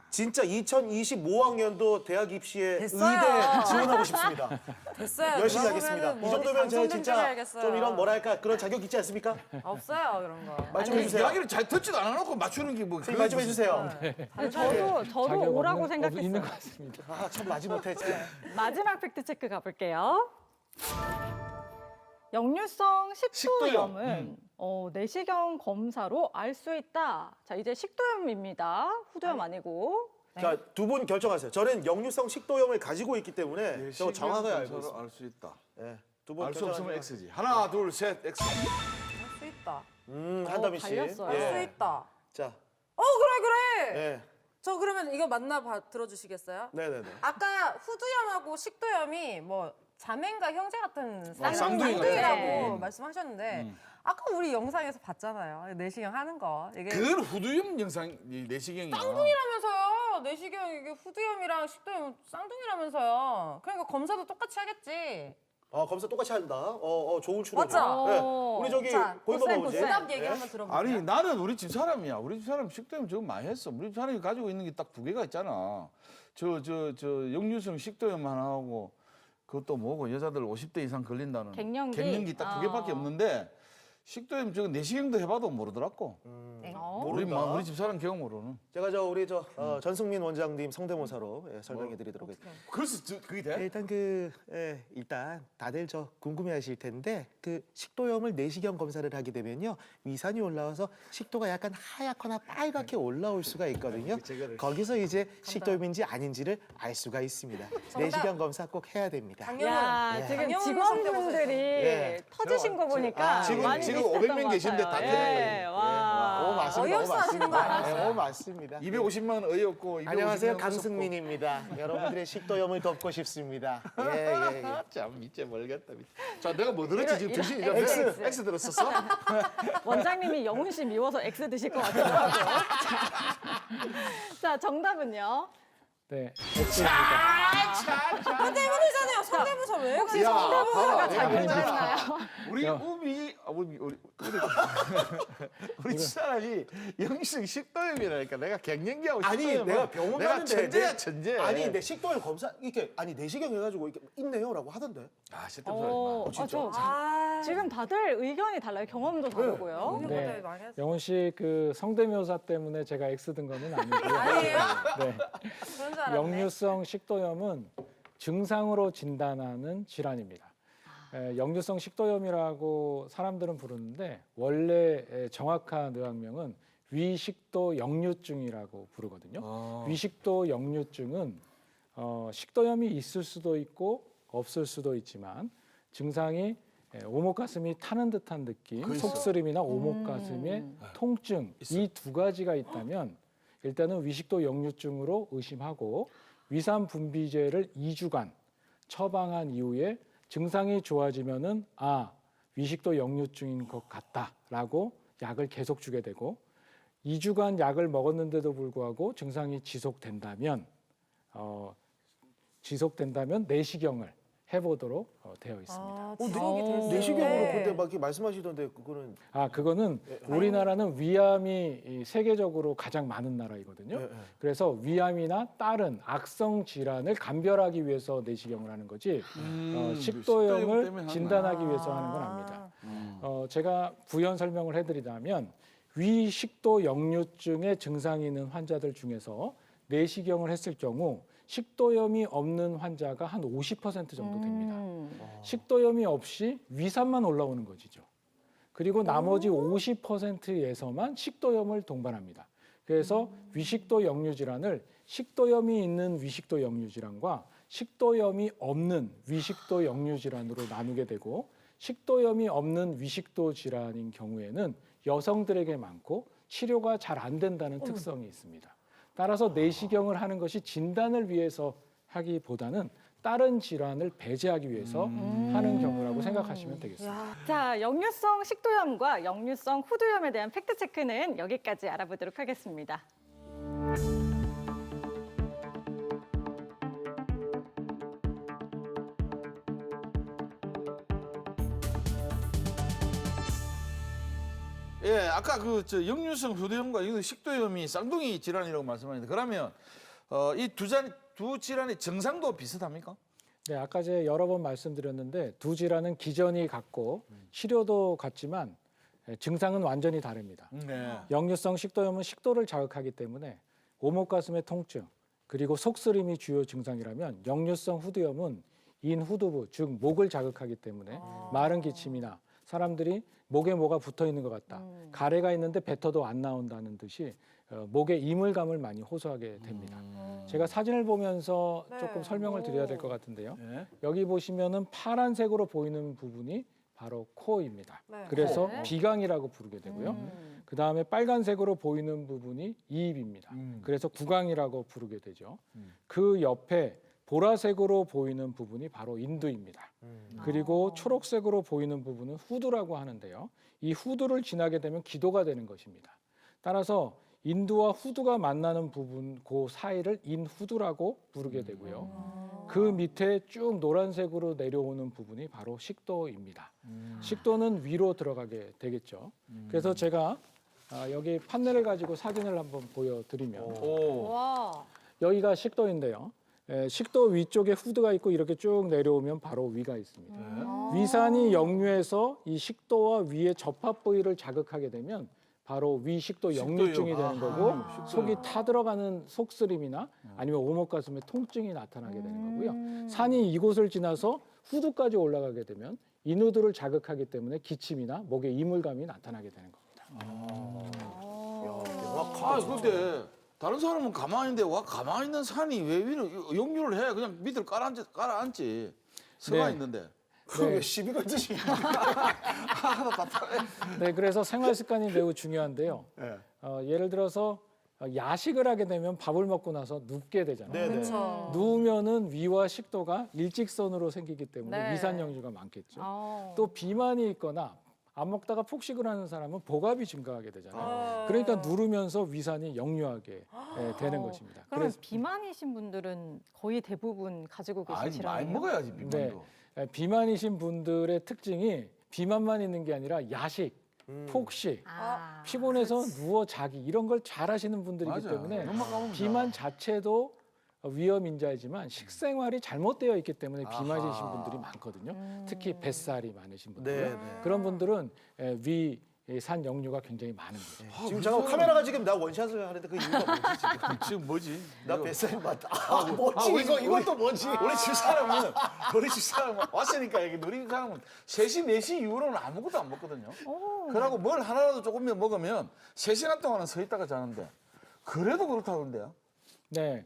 진짜 2025학년도 대학 입시에 됐어요. 의대 지원하고 싶습니다. 됐어요. 열심히 그러면은 하겠습니다. 뭐 이 정도면 어디 제가 방송 진짜 해야겠어요. 좀 이런 뭐랄까 그런 자격 있지 않습니까? 없어요 그런 거. 말 좀 아니, 해주세요. 이야기를 잘 듣지도 않아놓고 맞추는 게 뭐? 선생님 말 좀 해주세요. 근데 저도 자격 오라고 있는 생각했어요. 것 같습니다. 아, 참 마지못해. 진짜. 마지막 팩트 체크 가볼게요. 역류성 식도염은 내시경 검사로 알 수 있다. 자, 이제 식도염입니다. 후두염 아니고. 자, 두 분 결정하세요. 저는 역류성 식도염을 가지고 있기 때문에 저 정확하게 알고 서로 있습니다. 알수 있다. 네, 두분 알 수 없으면 결정하세요. X지. 하나, 둘, 셋, X. 할 수 있다. 한다미 씨. 갈렸어요. 할 수 예. 있다. 자, 그래. 예. 저 그러면 이거 맞나 들어주시겠어요? 네네네. 아까 후두염하고 식도염이 뭐 자매인가 형제 같은 쌍둥이 쌍둥이라고 같아요. 말씀하셨는데 아까 우리 영상에서 봤잖아요. 내시경 하는 거. 이게 그건 후두염 영상 내시경이야. 쌍둥이라면서요. 내시경 이게 후두염이랑 식도염 쌍둥이라면서요. 그러니까 검사도 똑같이 하겠지. 아, 검사 똑같이 한다. 좋은 추론이야. 맞죠? 네. 우리 저기 자, 보이버 보쌤, 보지. 보쌤. 정답 얘기 한번 들어볼게요. 아니 나는 우리 집 사람이야. 우리 집 사람 식도염 저거 많이 했어. 우리 집 사람이 가지고 있는 게 딱 두 개가 있잖아. 저 역류성 식도염 하나 하고 그것도 뭐고 여자들 50대 이상 걸린다는 갱년기? 딱 두 개밖에 없는데 식도염 저거 내시경도 해봐도 모르더라고. 우리 집 사람 경험으로는. 제가 우리 전승민 원장님 성대모사로 설명해드리도록 하겠습니다. 그래서 그게 돼? 일단 일단 다들 궁금해하실 텐데 그 식도염을 내시경 검사를 하게 되면요 위산이 올라와서 식도가 약간 하얗거나 빨갛게 올라올 수가 있거든요. 거기서 이제 식도염인지 아닌지를 알 수가 있습니다. 내시경 검사 꼭 해야 됩니다. 야, 예. 지금 강영훈 직원분들이 예. 터지신 거 보니까 지금 많이 500명 비슷했던 것 계신데 같아요. 다 예, 틀린 와. 맞습니다. 어이없어 하시는 거 아니었어요? 맞습니다. 250만 원 어이없고. 안녕하세요, 250만 강승민입니다. 여러분들의 식도염을 덮고 싶습니다. 예. 참 밑에 멀겠다. 자, 내가 뭐 들었지 지금 정신이 좀 X. X 들었었어? 원장님이 영훈 씨 미워서 X 드실 것 같아요. 자, 정답은요. 네, X입니다. 성대모사잖아요. 성대모사 왜? 혹시 성대모사가 자격증이나요? 우리 사람이 영식 식도염이라니까 내가 갱년기하고 아니 식도염은 내가 병원 내가 가는데 천재야 천재. 아니 내 식도염 검사 이렇게 내시경 해가지고 이렇게 있네요라고 하던데. 아 식도염 소리 마. 저 지금 다들 의견이 달라요. 경험도 다르고요. 네, 많이 했어요. 영훈 씨 그 성대묘사 때문에 제가 X 든 거는 아니고요. 아니에요? 네. 그런 줄 알았네. 역류성 식도염은 증상으로 진단하는 질환입니다. 역류성 식도염이라고 사람들은 부르는데 원래 정확한 의학명은 위식도 역류증이라고 부르거든요. 위식도 역류증은 식도염이 있을 수도 있고 없을 수도 있지만 증상이 오목가슴이 타는 듯한 느낌, 속쓰림이나 오목가슴의 통증 이 두 가지가 있다면 일단은 위식도 역류증으로 의심하고 위산 분비제를 2주간 처방한 이후에 증상이 좋아지면은 위식도 역류증인 것 같다라고 약을 계속 주게 되고 2주간 약을 먹었는데도 불구하고 증상이 지속된다면 내시경을 해보도록 되어 있습니다. 지속이 됐을 내시경으로 때. 근데 막 이렇게 말씀하시던데 그거는 그거는 우리나라는 위암이 세계적으로 가장 많은 나라이거든요. 그래서 위암이나 다른 악성 질환을 감별하기 위해서 내시경을 하는 거지 식도염 식도염을 때문에 하나. 진단하기 위해서 하는 건 아닙니다. 제가 부연 설명을 해드리자면 위식도 역류증의 증상이 있는 환자들 중에서 내시경을 했을 경우 식도염이 없는 환자가 한 50% 정도 됩니다. 식도염이 없이 위산만 올라오는 것이죠. 그리고 나머지 50%에서만 식도염을 동반합니다. 그래서 위식도 역류 질환을 식도염이 있는 위식도 역류 질환과 식도염이 없는 위식도 역류 질환으로 나누게 되고 식도염이 없는 위식도 질환인 경우에는 여성들에게 많고 치료가 잘 안 된다는 특성이 있습니다. 따라서 내시경을 하는 것이 진단을 위해서 하기보다는 다른 질환을 배제하기 위해서 하는 경우라고 생각하시면 되겠습니다. 자, 역류성 식도염과 역류성 후두염에 대한 팩트체크는 여기까지 알아보도록 하겠습니다. 예, 아까 역류성 후두염과 이 식도염이 쌍둥이 질환이라고 말씀하셨는데 그러면 이 두 질환의 증상도 비슷합니까? 네, 아까 제가 여러 번 말씀드렸는데 두 질환은 기전이 같고 치료도 같지만 증상은 완전히 다릅니다. 네. 역류성 식도염은 식도를 자극하기 때문에 오목가슴의 통증 그리고 속쓰림이 주요 증상이라면 역류성 후두염은 인후두부 즉 목을 자극하기 때문에 마른 기침이나 사람들이 목에 뭐가 붙어 있는 것 같다. 가래가 있는데 뱉어도 안 나온다는 듯이 목에 이물감을 많이 호소하게 됩니다. 제가 사진을 보면서 조금 설명을 드려야 될 것 같은데요. 여기 보시면은 파란색으로 보이는 부분이 바로 코입니다. 그래서 비강이라고 부르게 되고요. 그 다음에 빨간색으로 보이는 부분이 이입입니다. 그래서 구강이라고 부르게 되죠. 그 옆에 보라색으로 보이는 부분이 바로 인두입니다. 그리고 초록색으로 보이는 부분은 후두라고 하는데요. 이 후두를 지나게 되면 기도가 되는 것입니다. 따라서 인두와 후두가 만나는 부분, 그 사이를 인후두라고 부르게 되고요. 그 밑에 쭉 노란색으로 내려오는 부분이 바로 식도입니다. 식도는 위로 들어가게 되겠죠. 그래서 제가 여기 판넬을 가지고 사진을 한번 보여드리면 와. 여기가 식도인데요. 식도 위쪽에 후두가 있고 이렇게 쭉 내려오면 바로 위가 있습니다. 위산이 역류해서 이 식도와 위의 접합 부위를 자극하게 되면 바로 위식도 역류증이 되는 거고 속이 타들어가는 속쓰림이나 아니면 오목가슴의 통증이 나타나게 되는 거고요. 산이 이곳을 지나서 후두까지 올라가게 되면 인후두를 자극하기 때문에 기침이나 목에 이물감이 나타나게 되는 겁니다. 근데 다른 사람은 가만히 있는데 가만히 있는 산이 왜 위로 역류를 해? 그냥 밑을 깔아앉지. 서가 네. 있는데. 그게 시비 걸듯이. 네, 그래서 생활 습관이 매우 중요한데요. 예를 들어서 야식을 하게 되면 밥을 먹고 나서 눕게 되잖아요. 그렇죠. 누우면은 위와 식도가 일직선으로 생기기 때문에 네. 위산 역류가 많겠죠. 또 비만이 있거나 안 먹다가 폭식을 하는 사람은 복압이 증가하게 되잖아요. 그러니까 누르면서 위산이 역류하게 되는 것입니다. 그러면 비만이신 분들은 거의 대부분 가지고 계신 많이 질환이에요? 먹어야지 비만도. 비만이신 분들의 특징이 비만만 있는 게 아니라 야식, 폭식, 피곤해서 누워 자기 이런 걸 잘 하시는 분들이기 맞아. 때문에 너무 까먹는다. 비만 자체도 위험 인자이지만 식생활이 잘못되어 있기 때문에 비만이신 분들이 많거든요. 특히 뱃살이 많으신 분들. 그런 분들은 위 이 산 역류가 굉장히 많은 거죠. 지금 잠깐 카메라가 지금 나 원샷을 하는데 그 이유가 뭐지 지금? 지금 뭐지? 나 뱃살 맞다. 뭐지 이것도 뭐지? 우리 집사람은 왔으니까 여기 우리 집사람은 3시, 4시 이후로는 아무것도 안 먹거든요. 그러고 뭘 하나라도 조금만 먹으면 3시간 동안은 서 있다가 자는데 그래도 그렇다던데요. 네,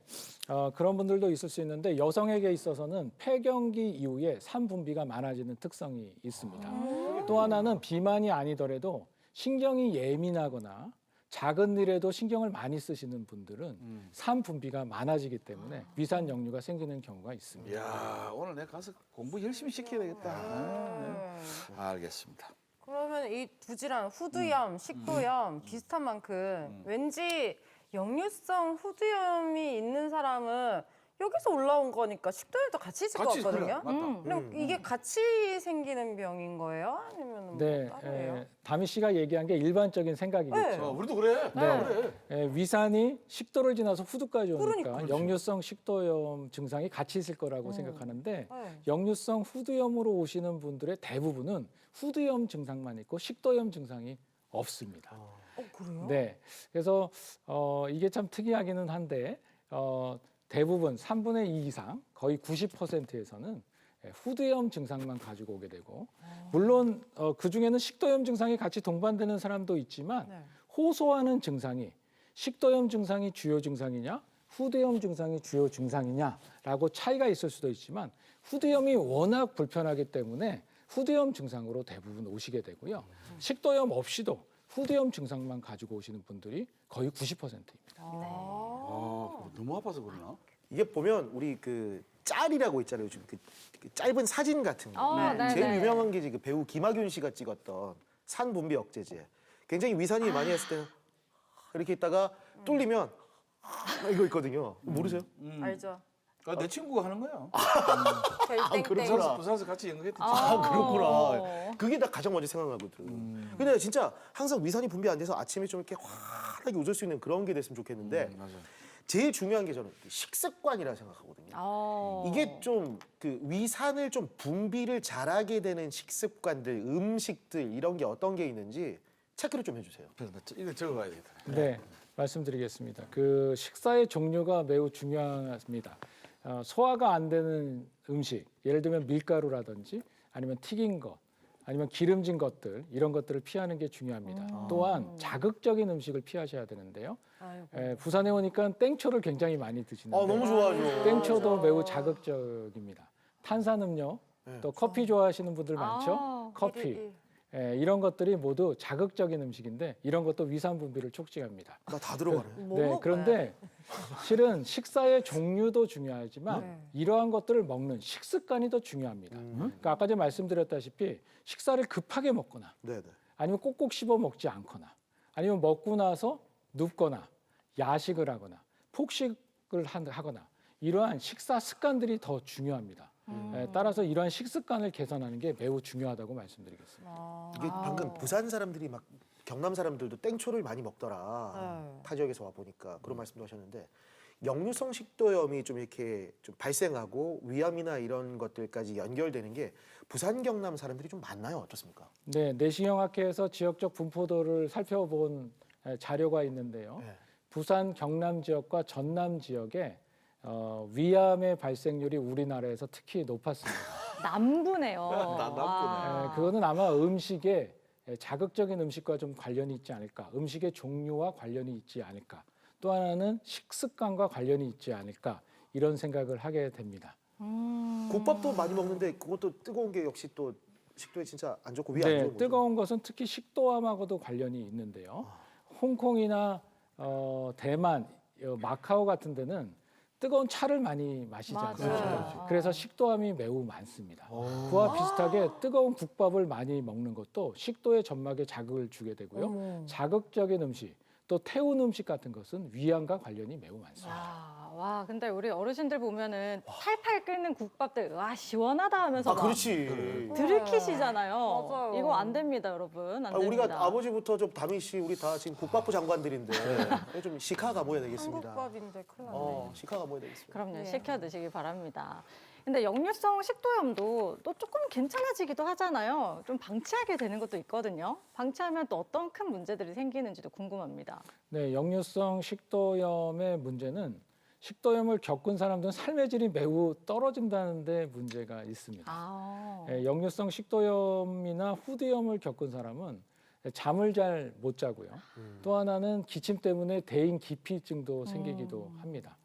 그런 분들도 있을 수 있는데 여성에게 있어서는 폐경기 이후에 산 분비가 많아지는 특성이 있습니다. 또 하나는 비만이 아니더라도 신경이 예민하거나 작은 일에도 신경을 많이 쓰시는 분들은 산 분비가 많아지기 때문에 위산 역류가 생기는 경우가 있습니다. 이야, 오늘 내가 가서 공부 열심히 시켜야 되겠다. 알겠습니다. 그러면 이 두 질환 후두염, 식도염 비슷한 만큼 왠지 역류성 후두염이 있는 사람은 여기서 올라온 거니까 식도염도 같이 있을 것 같거든요. 그래, 맞다. 그럼 이게 같이 생기는 병인 거예요? 아니면 네, 뭐 따로예요? 다미 씨가 얘기한 게 일반적인 생각이겠죠. 우리도 그래. 네. 위산이 식도를 지나서 후두까지 오니까 그러니까. 역류성 식도염 증상이 같이 있을 거라고 생각하는데 네. 역류성 후두염으로 오시는 분들의 대부분은 후두염 증상만 있고 식도염 증상이 없습니다. 그래요? 네, 그래서 이게 참 특이하기는 한데 대부분 3분의 2 이상 거의 90%에서는 후두염 증상만 가지고 오게 되고 물론 그 중에는 식도염 증상이 같이 동반되는 사람도 있지만 네. 호소하는 증상이 식도염 증상이 주요 증상이냐 후두염 증상이 주요 증상이냐라고 차이가 있을 수도 있지만 후두염이 워낙 불편하기 때문에 후두염 증상으로 대부분 오시게 되고요. 식도염 없이도 후두염 증상만 가지고 오시는 분들이 거의 90%입니다. 너무 아파서 그러나? 이게 보면 우리 그 짤이라고 있잖아요. 요즘 그 짧은 사진 같은 거. 네, 제일 네. 유명한 게 그 배우 김학윤 씨가 찍었던 산 분비 억제제. 굉장히 위산이 많이 했을 때는 이렇게 있다가 뚫리면 이거 있거든요. 모르세요? 알죠. 내 친구가 하는 거야. 별땡땡. 부산에서 같이 연극했지. 그렇구나. 그게 다 가장 먼저 생각나거든. 근데 진짜 항상 위산이 분비 안 돼서 아침에 좀 이렇게 환하게 웃을 수 있는 그런 게 됐으면 좋겠는데 맞아. 제일 중요한 게 저는 식습관이라 생각하거든요. 이게 좀 그 위산을 좀 분비를 잘하게 되는 식습관들, 음식들 이런 게 어떤 게 있는지 체크를 좀 해주세요. 이거 적어가야 되겠다. 네, 말씀드리겠습니다. 그 식사의 종류가 매우 중요합니다. 소화가 안 되는 음식, 예를 들면 밀가루라든지 아니면 튀긴 것, 아니면 기름진 것들 이런 것들을 피하는 게 중요합니다. 또한 자극적인 음식을 피하셔야 되는데요. 부산에 오니까 땡초를 굉장히 많이 드시는데 너무 좋아하죠. 땡초도 매우 자극적입니다. 탄산음료, 또 커피 좋아하시는 분들 많죠? 커피. 이런 것들이 모두 자극적인 음식인데 이런 것도 위산 분비를 촉진합니다. 나 다 들어가네. 네, 그런데 실은 식사의 종류도 중요하지만 이러한 것들을 먹는 식습관이 더 중요합니다. 그러니까 아까 전에 말씀드렸다시피 식사를 급하게 먹거나 네네. 아니면 꼭꼭 씹어 먹지 않거나 아니면 먹고 나서 눕거나 야식을 하거나 폭식을 하거나 이러한 식사 습관들이 더 중요합니다. 따라서 이러한 식습관을 개선하는 게 매우 중요하다고 말씀드리겠습니다. 이게 방금 부산 사람들이 막 경남 사람들도 땡초를 많이 먹더라. 타 지역에서 와 보니까 그런 말씀도 하셨는데 역류성 식도염이 좀 이렇게 좀 발생하고 위암이나 이런 것들까지 연결되는 게 부산 경남 사람들이 좀 많나요? 어떻습니까? 네, 내시경학회에서 지역적 분포도를 살펴본 자료가 있는데요. 네. 부산 경남 지역과 전남 지역에 위암의 발생률이 우리나라에서 특히 높았습니다. 남부네요. 남부네. 그거는 아마 음식에 자극적인 음식과 좀 관련이 있지 않을까, 음식의 종류와 관련이 있지 않을까, 또 하나는 식습관과 관련이 있지 않을까 이런 생각을 하게 됩니다. 국밥도 많이 먹는데 그것도 뜨거운 게 역시 또 식도에 진짜 안 좋고 위에 안 네, 좋은 거죠. 뜨거운 것은 특히 식도암하고도 관련이 있는데요. 홍콩이나 대만, 마카오 같은 데는 뜨거운 차를 많이 마시지 않습니까? 맞아요. 그래서 식도암이 매우 많습니다. 그와 비슷하게 뜨거운 국밥을 많이 먹는 것도 식도의 점막에 자극을 주게 되고요. 자극적인 음식, 또 태운 음식 같은 것은 위암과 관련이 매우 많습니다. 와, 근데 우리 어르신들 보면은 팔팔 끓는 국밥들 와 시원하다 하면서 막 그렇지. 들이키시잖아요. 맞아요. 이거 안 됩니다, 여러분. 안 우리가 됩니다. 아버지부터 좀 다미 씨 우리 다 지금 국밥부 장관들인데 좀 시카 가봐야 되겠습니다. 한국밥인데 큰일 났네. 시카 가봐야 되겠습니다. 그럼요, 예. 시켜 드시기 바랍니다. 근데 역류성 식도염도 또 조금 괜찮아지기도 하잖아요. 좀 방치하게 되는 것도 있거든요. 방치하면 또 어떤 큰 문제들이 생기는지도 궁금합니다. 네, 역류성 식도염의 문제는 식도염을 겪은 사람들은 삶의 질이 매우 떨어진다는 데 문제가 있습니다. 아. 역류성 식도염이나 후두염을 겪은 사람은 잠을 잘 못 자고요. 또 하나는 기침 때문에 대인 기피증도 생기기도 합니다.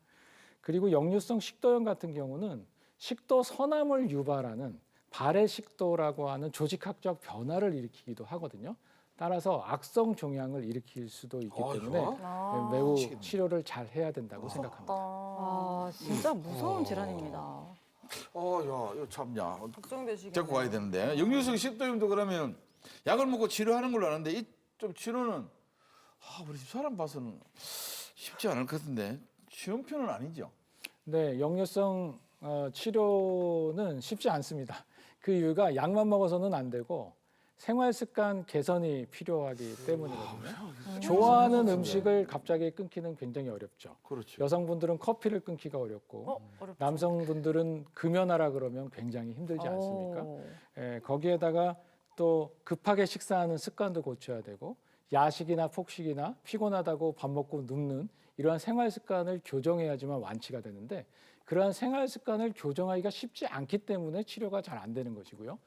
그리고 역류성 식도염 같은 경우는 식도 선암을 유발하는 발해식도라고 하는 조직학적 변화를 일으키기도 하거든요. 따라서 악성 종양을 일으킬 수도 있기 때문에 매우 치료를 잘 해야 된다고 생각합니다. 아, 진짜 무서운 질환입니다. 야, 이거 참냐. 걱정되시겠네요. 데리고 가야 되는데. 역류성 식도염도 그러면 약을 먹고 치료하는 걸로 아는데 이 좀 치료는 우리 집 사람 봐서는 쉽지 않을 것 같은데 쉬운 편은 아니죠. 네, 역류성 치료는 쉽지 않습니다. 그 이유가 약만 먹어서는 안 되고 생활 습관 개선이 필요하기 때문이거든요. 좋아하는 음식을 갑자기 끊기는 굉장히 어렵죠. 그렇죠. 여성분들은 커피를 끊기가 어렵고 어렵죠. 남성분들은 금연하라 그러면 굉장히 힘들지 않습니까? 오. 거기에다가 또 급하게 식사하는 습관도 고쳐야 되고 야식이나 폭식이나 피곤하다고 밥 먹고 눕는 이러한 생활 습관을 교정해야지만 완치가 되는데 그러한 생활 습관을 교정하기가 쉽지 않기 때문에 치료가 잘 안 되는 것이고요.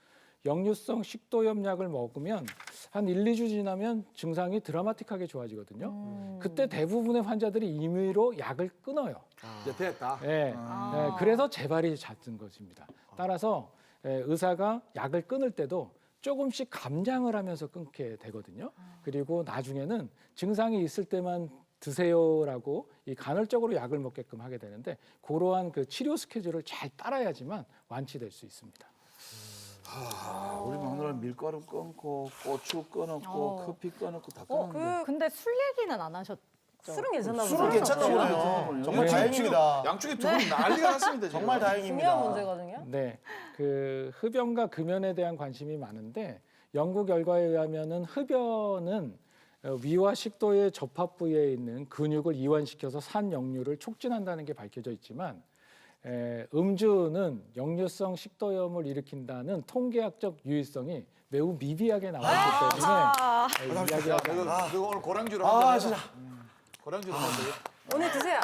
역류성 식도염 약을 먹으면 한 1, 2주 지나면 증상이 드라마틱하게 좋아지거든요. 그때 대부분의 환자들이 임의로 약을 끊어요. 이제 됐다. 네, 그래서 재발이 잦은 것입니다. 따라서 의사가 약을 끊을 때도 조금씩 감량을 하면서 끊게 되거든요. 그리고 나중에는 증상이 있을 때만 드세요라고 이 간헐적으로 약을 먹게끔 하게 되는데 그러한 그 치료 스케줄을 잘 따라야지만 완치될 수 있습니다. 우리 막내는 밀가루 끊고 고추 끊었고 커피 끊었고 다 끊었는데. 근데 술 얘기는 안 하셨죠? 술은 괜찮나 보다. 술은 괜찮나 보네요. 정말 네. 다행입니다. 양쪽에 두 분 난리가 났습니다. 지금. 정말 다행입니다. 중요한 문제거든요. 네, 그 흡연과 금연에 대한 관심이 많은데 연구 결과에 의하면은 흡연은 위와 식도의 접합 부위에 있는 근육을 이완시켜서 산역류를 촉진한다는 게 밝혀져 있지만 음주는 역류성 식도염을 일으킨다는 통계학적 유의성이 매우 미비하게 나왔기 때문에 이야기하고 그거 오늘 고량주로 한잔 해라. 진짜. 고량주로 한잔 해라. 오늘 드세요.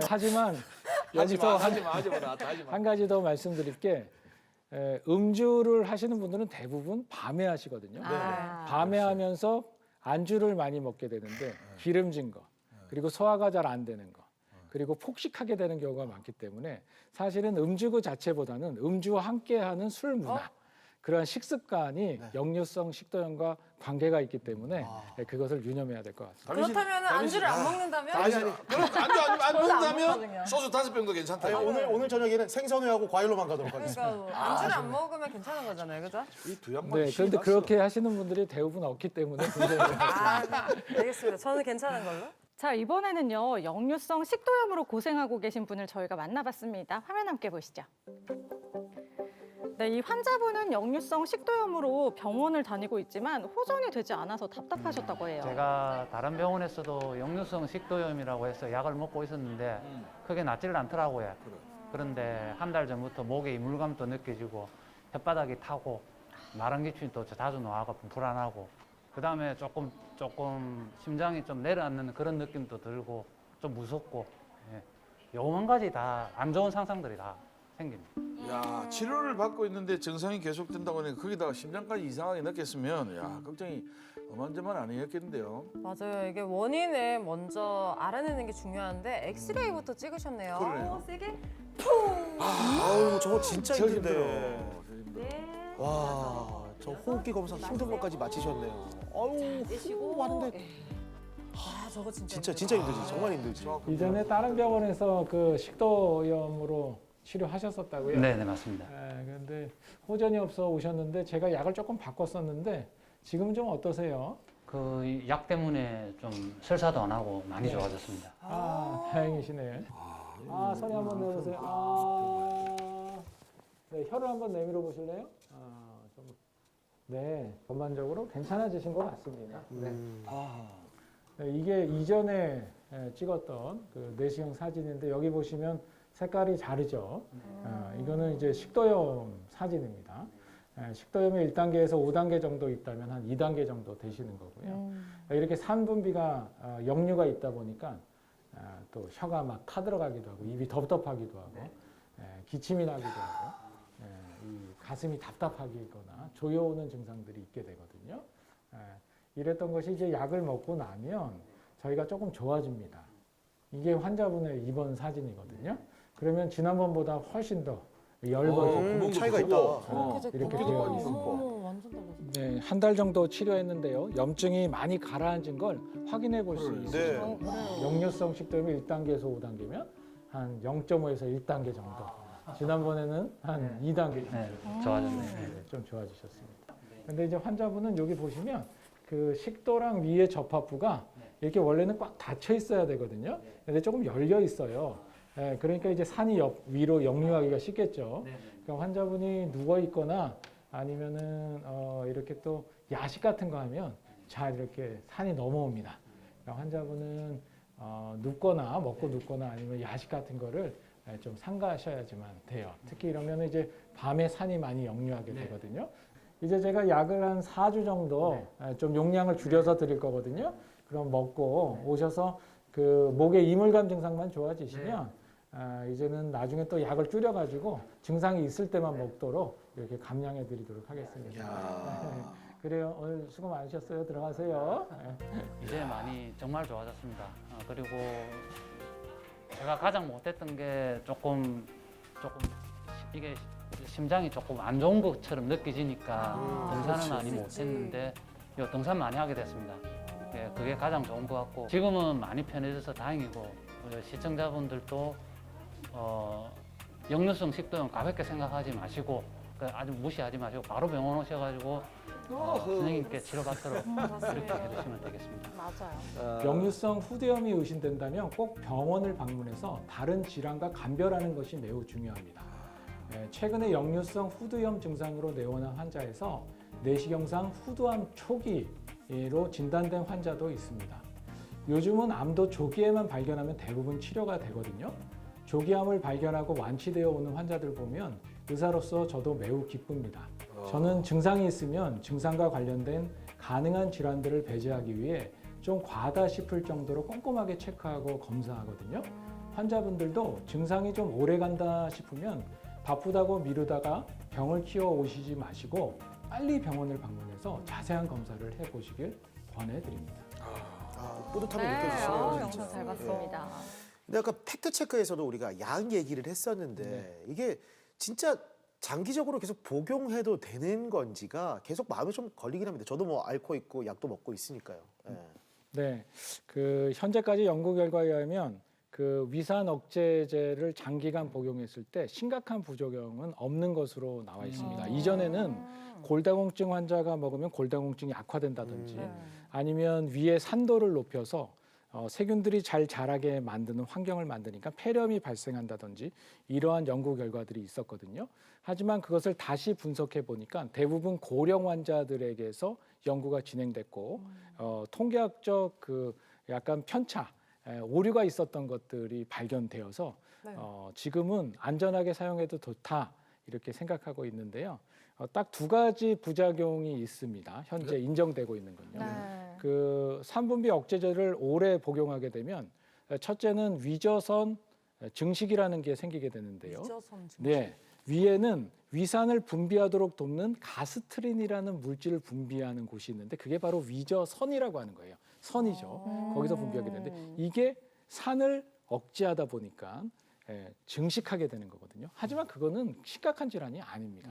하지만 하지 여기서 마, 하지 마, 하지 마. 한 가지 더 말씀드릴 게 음주를 하시는 분들은 대부분 밤에 하시거든요. 밤에 하면서 안주를 많이 먹게 되는데 기름진 거 그리고 소화가 잘 안 되는 거 그리고 폭식하게 되는 경우가 많기 때문에 사실은 음주 그 자체보다는 음주와 함께하는 술 문화 그러한 식습관이 역류성 식도염과 관계가 있기 때문에 그것을 유념해야 될 것 같습니다. 그렇다면 안주를 안 먹는다면? 그럼 안주 안 먹는다면 먹거든요. 소주 5병도 괜찮다. 아니, 오늘 저녁에는 생선회하고 과일로만 가도록 하겠습니다. 그러니까 안주를 안 먹으면 괜찮은 거잖아요, 그죠? 이두 양반 네, 그런데 그렇게 하시는 분들이 대부분 없기 때문에 문제가 알겠습니다. 저는 괜찮은 걸로. 자, 이번에는요. 역류성 식도염으로 고생하고 계신 분을 저희가 만나봤습니다. 화면 함께 보시죠. 네, 이 환자분은 역류성 식도염으로 병원을 다니고 있지만 호전이 되지 않아서 답답하셨다고 해요. 제가 다른 병원에서도 역류성 식도염이라고 해서 약을 먹고 있었는데 크게 낫지를 않더라고요. 그런데 한 달 전부터 목에 이물감도 느껴지고 혓바닥이 타고 마른 기침이 또 자주 나와서 불안하고 그다음에 조금 심장이 좀 내려앉는 그런 느낌도 들고 좀 무섭고 요만 가지 다 안 좋은 상상들이 다 생깁니다. 야, 치료를 받고 있는데 증상이 계속된다고 하니까 거기다가 심장까지 이상하게 느꼈으면 야, 걱정이 어마어마한 아니었겠는데요. 맞아요. 이게 원인을 먼저 알아내는 게 중요한데 엑스레이부터 찍으셨네요. 그러네요. 세게 아우 저거 진짜 저 힘든데. 힘들어. 와, 저 호흡기 검사 힘든 것까지 마치셨네요. 아우 후 하는데 저거 진짜 진짜 힘들지. 정말 힘들지. 이전에 다른 병원에서 그 식도염으로 치료하셨었다고요? 네, 맞습니다. 그런데 호전이 없어 오셨는데 제가 약을 조금 바꿨었는데 지금은 좀 어떠세요? 그 약 때문에 좀 설사도 안 하고 많이 좋아졌습니다. 다행이시네. 소리 한번 내보세요. 네, 혀를 한번 내밀어 보실래요? 네, 전반적으로 괜찮아지신 것 같습니다. 네. 네, 이게 이전에 찍었던 그 내시경 사진인데 여기 보시면 색깔이 다르죠. 이거는 이제 식도염 사진입니다. 식도염이 1단계에서 5단계 정도 있다면 한 2단계 정도 되시는 거고요. 이렇게 산분비가 역류가 있다 보니까 또 혀가 막 타들어가기도 하고 입이 덥덥하기도 하고 기침이 나기도 하고 이 가슴이 답답하기거나 조여오는 증상들이 있게 되거든요. 이랬던 것이 이제 약을 먹고 나면 저희가 조금 좋아집니다. 이게 환자분의 입원 사진이거든요. 그러면 지난번보다 훨씬 더 얇아지고 차이가 있다. 이렇게 되어 있습니다. 완전 달라졌네. 네, 한 달 정도 치료했는데요. 염증이 많이 가라앉은 걸 확인해 볼 수 있어요. 역류성 식도염이 1단계에서 5단계면 한 0.5에서 1단계 정도. 지난번에는 한 2단계 정도. 좋아졌네요. 네, 좀 좋아지셨습니다. 근데 이제 환자분은 여기 보시면 그 식도랑 위의 접합부가 이렇게 원래는 꽉 닫혀 있어야 되거든요. 근데 조금 열려 있어요. 그러니까 이제 산이 위로 역류하기가 쉽겠죠. 그러니까 환자분이 누워 있거나 아니면은 이렇게 또 야식 같은 거 하면 잘 이렇게 산이 넘어옵니다. 그러니까 환자분은 눕거나 먹고 눕거나 아니면 야식 같은 거를 좀 삼가하셔야지만 돼요. 특히 이러면 이제 밤에 산이 많이 역류하게 되거든요. 이제 제가 약을 한 4주 정도 좀 용량을 줄여서 드릴 거거든요. 그럼 먹고 오셔서 그 목의 이물감 증상만 좋아지시면 이제는 나중에 또 약을 줄여가지고 증상이 있을 때만 먹도록 이렇게 감량해 드리도록 하겠습니다. 그래요. 오늘 수고 많으셨어요. 들어가세요. 이제 많이 정말 좋아졌습니다. 그리고 제가 가장 못했던 게 조금 이게 심장이 조금 안 좋은 것처럼 느껴지니까 등산은 많이 못했는데 등산 많이 하게 됐습니다. 예, 그게 가장 좋은 것 같고 지금은 많이 편해져서 다행이고 시청자분들도 역류성 식도염 가볍게 생각하지 마시고 아주 무시하지 마시고 바로 병원 오셔가지고 선생님께 치료받도록 그렇게 해주시면 되겠습니다. 맞아요. 역류성 후두염이 의심된다면 꼭 병원을 방문해서 다른 질환과 감별하는 것이 매우 중요합니다. 최근에 역류성 후두염 증상으로 내원한 환자에서 내시경상 후두암 초기로 진단된 환자도 있습니다. 요즘은 암도 조기에만 발견하면 대부분 치료가 되거든요. 조기암을 발견하고 완치되어 오는 환자들 보면 의사로서 저도 매우 기쁩니다. 저는 증상이 있으면 증상과 관련된 가능한 질환들을 배제하기 위해 좀 과하다 싶을 정도로 꼼꼼하게 체크하고 검사하거든요. 환자분들도 증상이 좀 오래 간다 싶으면 바쁘다고 미루다가 병을 키워 오시지 마시고 빨리 병원을 방문해서 자세한 검사를 해보시길 권해드립니다. 뿌듯함이 네, 느껴지시네요. 영상 잘 봤습니다. 근데 아까 팩트 체크에서도 우리가 약 얘기를 했었는데 이게 진짜 장기적으로 계속 복용해도 되는 건지가 계속 마음에 좀 걸리긴 합니다. 저도 뭐 앓고 있고 약도 먹고 있으니까요. 네, 그 현재까지 연구 결과에 의하면 그 위산 억제제를 장기간 복용했을 때 심각한 부작용은 없는 것으로 나와 있습니다. 이전에는 골다공증 환자가 먹으면 골다공증이 악화된다든지 아니면 위의 산도를 높여서 세균들이 잘 자라게 만드는 환경을 만드니까 폐렴이 발생한다든지 이러한 연구 결과들이 있었거든요. 하지만 그것을 다시 분석해 보니까 대부분 고령 환자들에게서 연구가 진행됐고 통계학적 그 약간 편차, 오류가 있었던 것들이 발견되어서 지금은 안전하게 사용해도 좋다 이렇게 생각하고 있는데요. 딱 두 가지 부작용이 있습니다. 현재 인정되고 있는 건요. 그 산분비 억제제를 오래 복용하게 되면 첫째는 위저선 증식이라는 게 생기게 되는데요. 위저선 증식. 네, 위에는 위산을 분비하도록 돕는 가스트린이라는 물질을 분비하는 곳이 있는데 그게 바로 위저선이라고 하는 거예요. 선이죠. 거기서 분비하게 되는데 이게 산을 억제하다 보니까 증식하게 되는 거거든요. 하지만 그거는 심각한 질환이 아닙니다.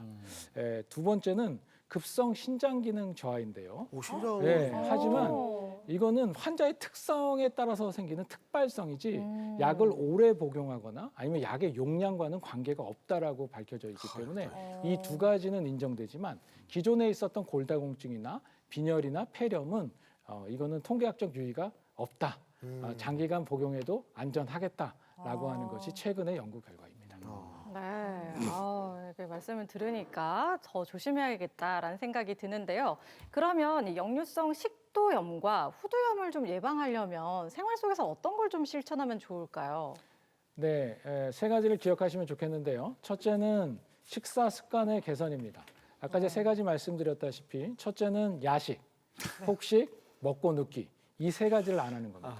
두 번째는 급성 신장 기능 저하인데요. 신장. 네, 하지만 이거는 환자의 특성에 따라서 생기는 특발성이지 약을 오래 복용하거나 아니면 약의 용량과는 관계가 없다라고 밝혀져 있기 때문에 이 두 가지는 인정되지만 기존에 있었던 골다공증이나 빈혈이나 폐렴은 이거는 통계학적 유의가 없다. 장기간 복용해도 안전하겠다라고 하는 것이 최근의 연구 결과입니다. 네, 이렇게 말씀을 들으니까 더 조심해야겠다라는 생각이 드는데요. 그러면 이 역류성 식도염과 후두염을 좀 예방하려면 생활 속에서 어떤 걸 좀 실천하면 좋을까요? 네, 세 가지를 기억하시면 좋겠는데요. 첫째는 식사 습관의 개선입니다. 아까 제가 세 가지 말씀드렸다시피 첫째는 야식, 폭식, 먹고 눕기 이 세 가지를 안 하는 겁니다.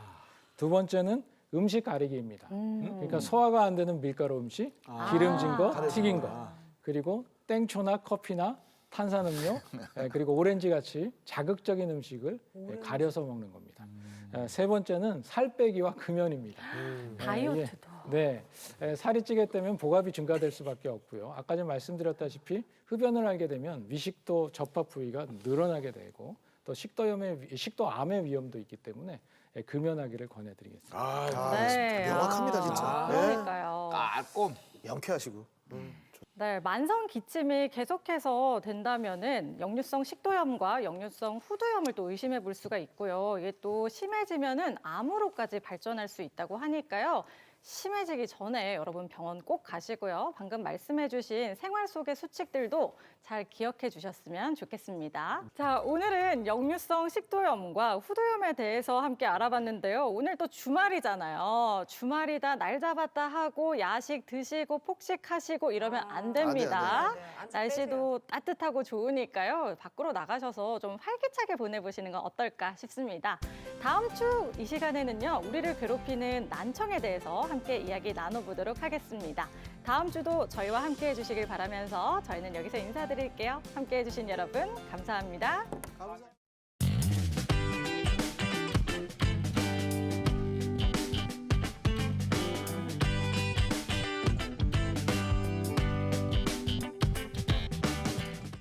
두 번째는 음식 가리기입니다. 그러니까 소화가 안 되는 밀가루 음식, 기름진 거, 튀긴 거, 그리고 땡초나 커피나 탄산음료, 그리고 오렌지 같이 자극적인 음식을 가려서 먹는 겁니다. 세 번째는 살 빼기와 금연입니다. 다이어트도. 네, 살이 찌게 되면 복압이 증가될 수밖에 없고요. 아까 전에 말씀드렸다시피 흡연을 하게 되면 위식도 접합 부위가 늘어나게 되고 또 식도암의 위험도 있기 때문에 금연하기를 권해드리겠습니다. 네. 명확합니다, 진짜. 네. 그러니까요. 깔끔. 명쾌하시고. 네, 만성 기침이 계속해서 된다면은 역류성 식도염과 역류성 후두염을 또 의심해 볼 수가 있고요. 이게 또 심해지면은 암으로까지 발전할 수 있다고 하니까요. 심해지기 전에 여러분 병원 꼭 가시고요. 방금 말씀해 주신 생활 속의 수칙들도 잘 기억해 주셨으면 좋겠습니다. 자, 오늘은 역류성 식도염과 후두염에 대해서 함께 알아봤는데요. 오늘 또 주말이잖아요. 주말이다 날 잡았다 하고 야식 드시고 폭식하시고 이러면 안 됩니다. 날씨도 따뜻하고 좋으니까요. 밖으로 나가셔서 좀 활기차게 보내보시는 건 어떨까 싶습니다. 다음 주 이 시간에는요. 우리를 괴롭히는 난청에 대해서 함께 이야기 나눠보도록 하겠습니다. 다음 주도 저희와 함께 해주시길 바라면서 저희는 여기서 인사드릴게요. 함께 해주신 여러분 감사합니다.